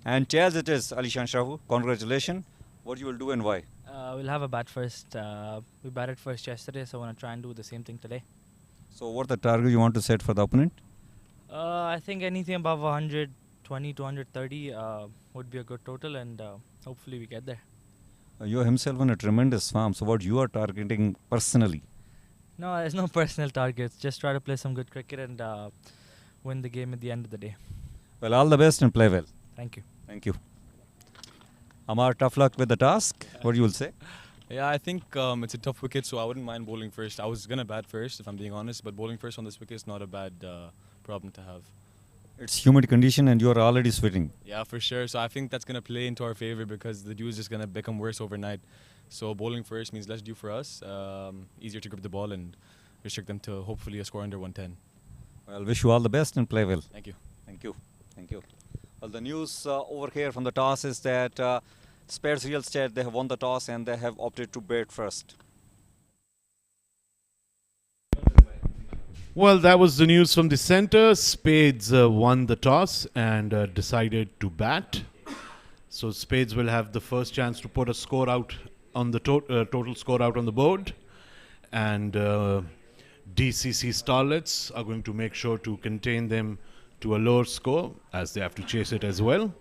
And tails it is, Alishan Sharafu. Congratulations. What you will do and why? We'll have a bat first. We batted first yesterday, so I want to try and do the same thing today. So what the target you want to set for the opponent? I think anything above 120 to 130 would be a good total, and hopefully we get there. You himself on a tremendous farm. So what you are targeting personally? No, there's no personal targets. Just try to play some good cricket and win the game at the end of the day. Well, all the best and play well. Thank you. Thank you. Amar, tough luck with the task. What you will say? Yeah, I think it's a tough wicket, so I wouldn't mind bowling first. I was going to bat first, if I'm being honest, but bowling first on this wicket is not a bad problem to have. It's humid condition and you are already sweating. Yeah, for sure. So I think that's going to play into our favor because the dew is just going to become worse overnight. So bowling first means less dew for us, easier to grip the ball and restrict them to hopefully a score under 110. Well, wish you all the best and play well. Thank you. Thank you. Thank you. Well, the news over here from the toss is that Spades Real Estate, they have won the toss and they have opted to bat first. Well, that was the news from the center. Spades won the toss and decided to bat. So Spades will have the first chance to put a score out on the total score out on the board. And DCC Starlets are going to make sure to contain them to a lower score as they have to chase it as well.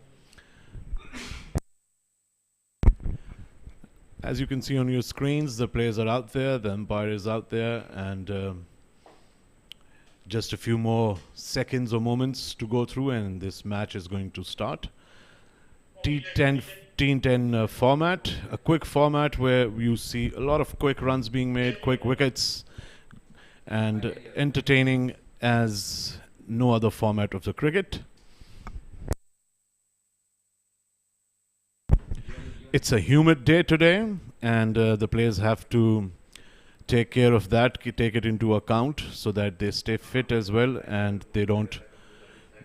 As you can see on your screens, the players are out there, the umpire is out there, and just a few more seconds or moments to go through and this match is going to start. T10 format, a quick format where you see a lot of quick runs being made, quick wickets, and entertaining as no other format of the cricket. It's a humid day today, and the players have to take care of that, take it into account so that they stay fit as well and they don't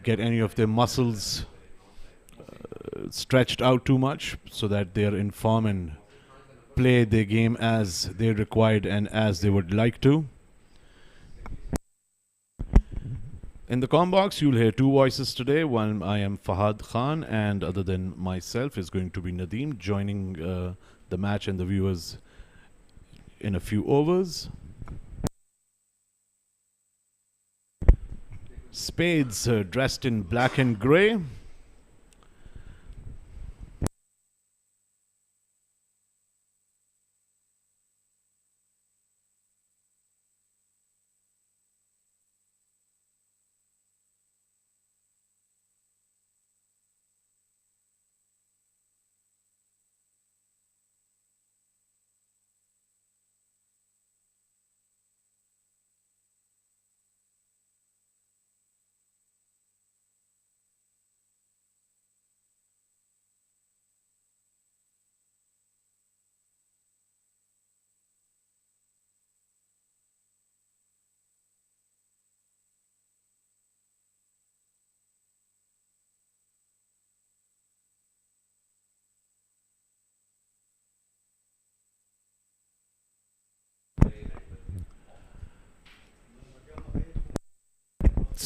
get any of their muscles stretched out too much, so that they're in form and play their game as they're required and as they would like to. In the comm box, you'll hear two voices today. One, I am Fahad Khan, and other than myself is going to be Nadeem, joining the match and the viewers in a few overs. Spades dressed in black and grey.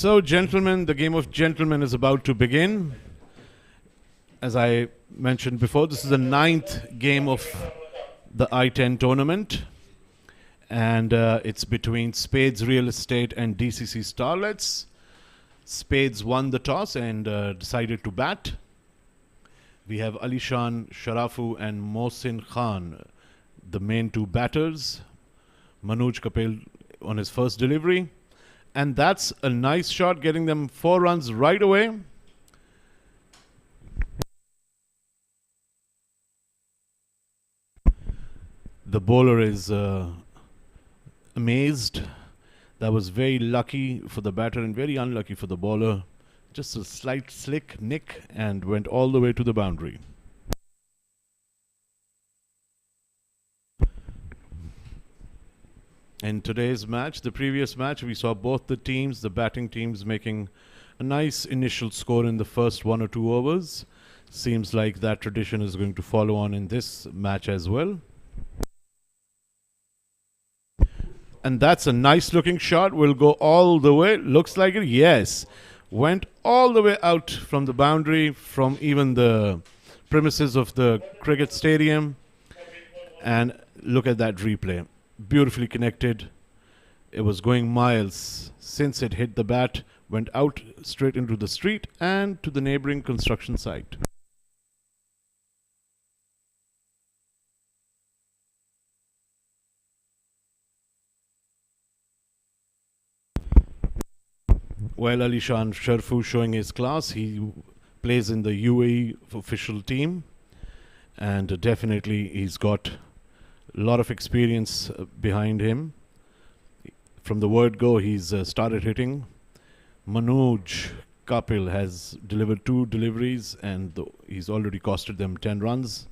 So, gentlemen, the game of gentlemen is about to begin. As I mentioned before, this is the 9th game of the I10 tournament. And it's between Spades Real Estate and DCC Starlets. Spades won the toss and decided to bat. We have Alishan Sharafu and Mohsin Khan, the main two batters. Manoj Kapil on his first delivery. And that's a nice shot, getting them 4 runs right away. The bowler is amazed. That was very lucky for the batter and very unlucky for the bowler. Just a slight slick nick and went all the way to the boundary. In today's match, the previous match, we saw both the teams, the batting teams, making a nice initial score in the first 1 or 2 overs. Seems like that tradition is going to follow on in this match as well. And that's a nice looking shot. Will go all the way. Looks like it. Yes. Went all the way out from the boundary, from even the premises of the cricket stadium. And look at that replay. Beautifully connected. It was going miles since it hit the bat, went out straight into the street and to the neighboring construction site. While Alishan Sharfu showing his class, he plays in the UAE official team, and definitely he's got a lot of experience behind him. From the word go, he's started hitting. Manoj Kapil has delivered 2 deliveries and he's already costed them 10 runs.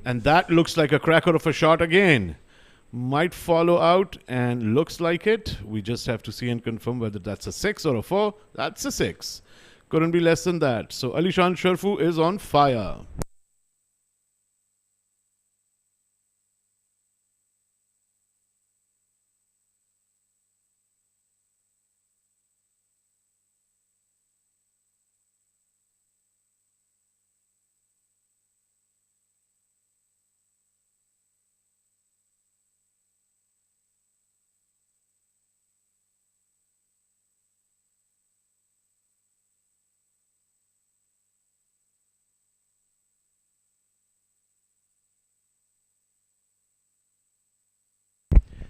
And that looks like a cracker of a shot again. Might follow out and looks like it. We just have to see and confirm whether that's a 6 or a 4. That's a 6. Couldn't be less than that. So Alishan Sharfu is on fire.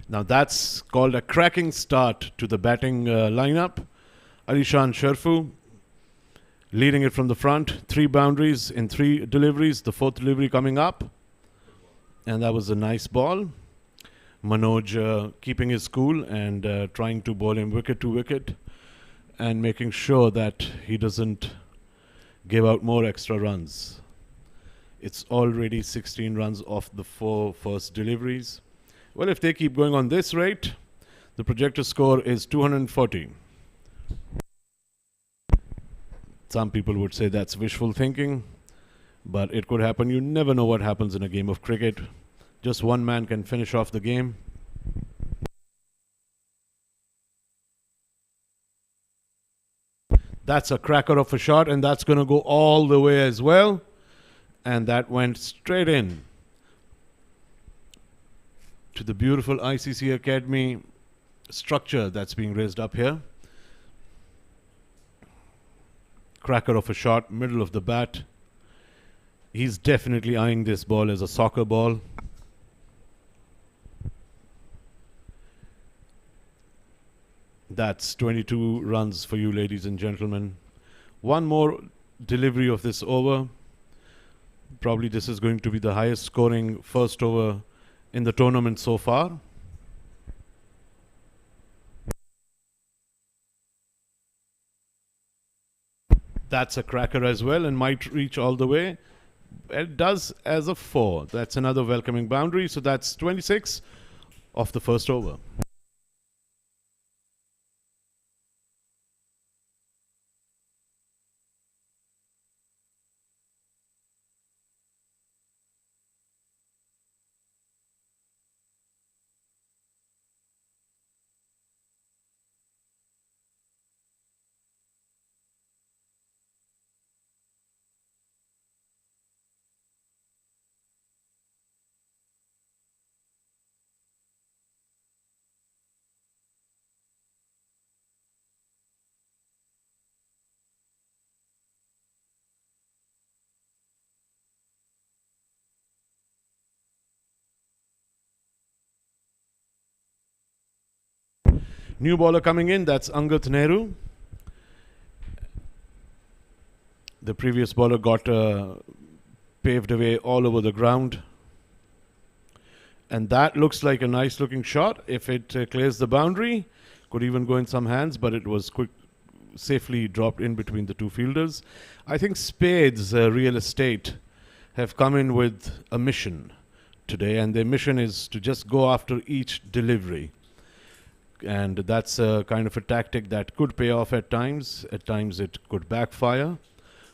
Now that's called a cracking start to the batting lineup. Alishan Sharfu leading it from the front. 3 boundaries in 3 deliveries. The 4th delivery coming up. And that was a nice ball. Manoj keeping his cool and trying to bowl him wicket to wicket. And making sure that he doesn't give out more extra runs. It's already 16 runs off the 4 first deliveries. Well, if they keep going on this rate, the projected score is 240. Some people would say that's wishful thinking, but it could happen. You never know what happens in a game of cricket. Just one man can finish off the game. That's a cracker of a shot, and that's going to go all the way as well. And that went straight in to the beautiful ICCA Academy structure that's being raised up here. Cracker of a shot, middle of the bat. He's definitely eyeing this ball as a soccer ball. That's 22 runs for you, ladies and gentlemen. One more delivery of this over. Probably this is going to be the highest scoring first over in the tournament so far. That's a cracker as well and might reach all the way. It does as a 4. That's another welcoming boundary. So that's 26 of the first over. New bowler coming in, that's Angat Nehru. The previous bowler got paved away all over the ground. And that looks like a nice looking shot. If it clears the boundary, could even go in some hands, but it was safely dropped in between the two fielders. I think Spades Real Estate have come in with a mission today, and their mission is to just go after each delivery. And that's kind of a tactic that could pay off at times. At times it could backfire.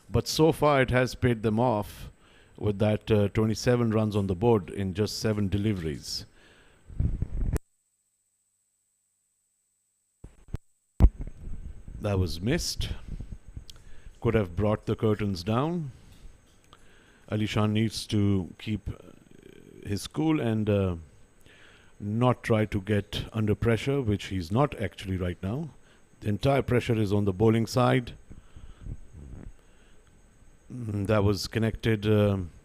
But so far it has paid them off with that 27 runs on the board in just 7 deliveries. That was missed. Could have brought the curtains down. Ali Shan needs to keep his cool and not try to get under pressure, which he's not actually right now. The entire pressure is on the bowling side. That was connected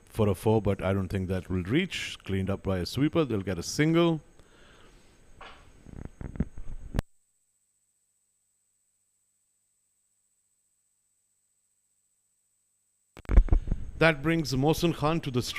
for a 4, but I don't think that will reach. Cleaned up by a sweeper. They'll get a single. That brings Mohsin Khan to the strike.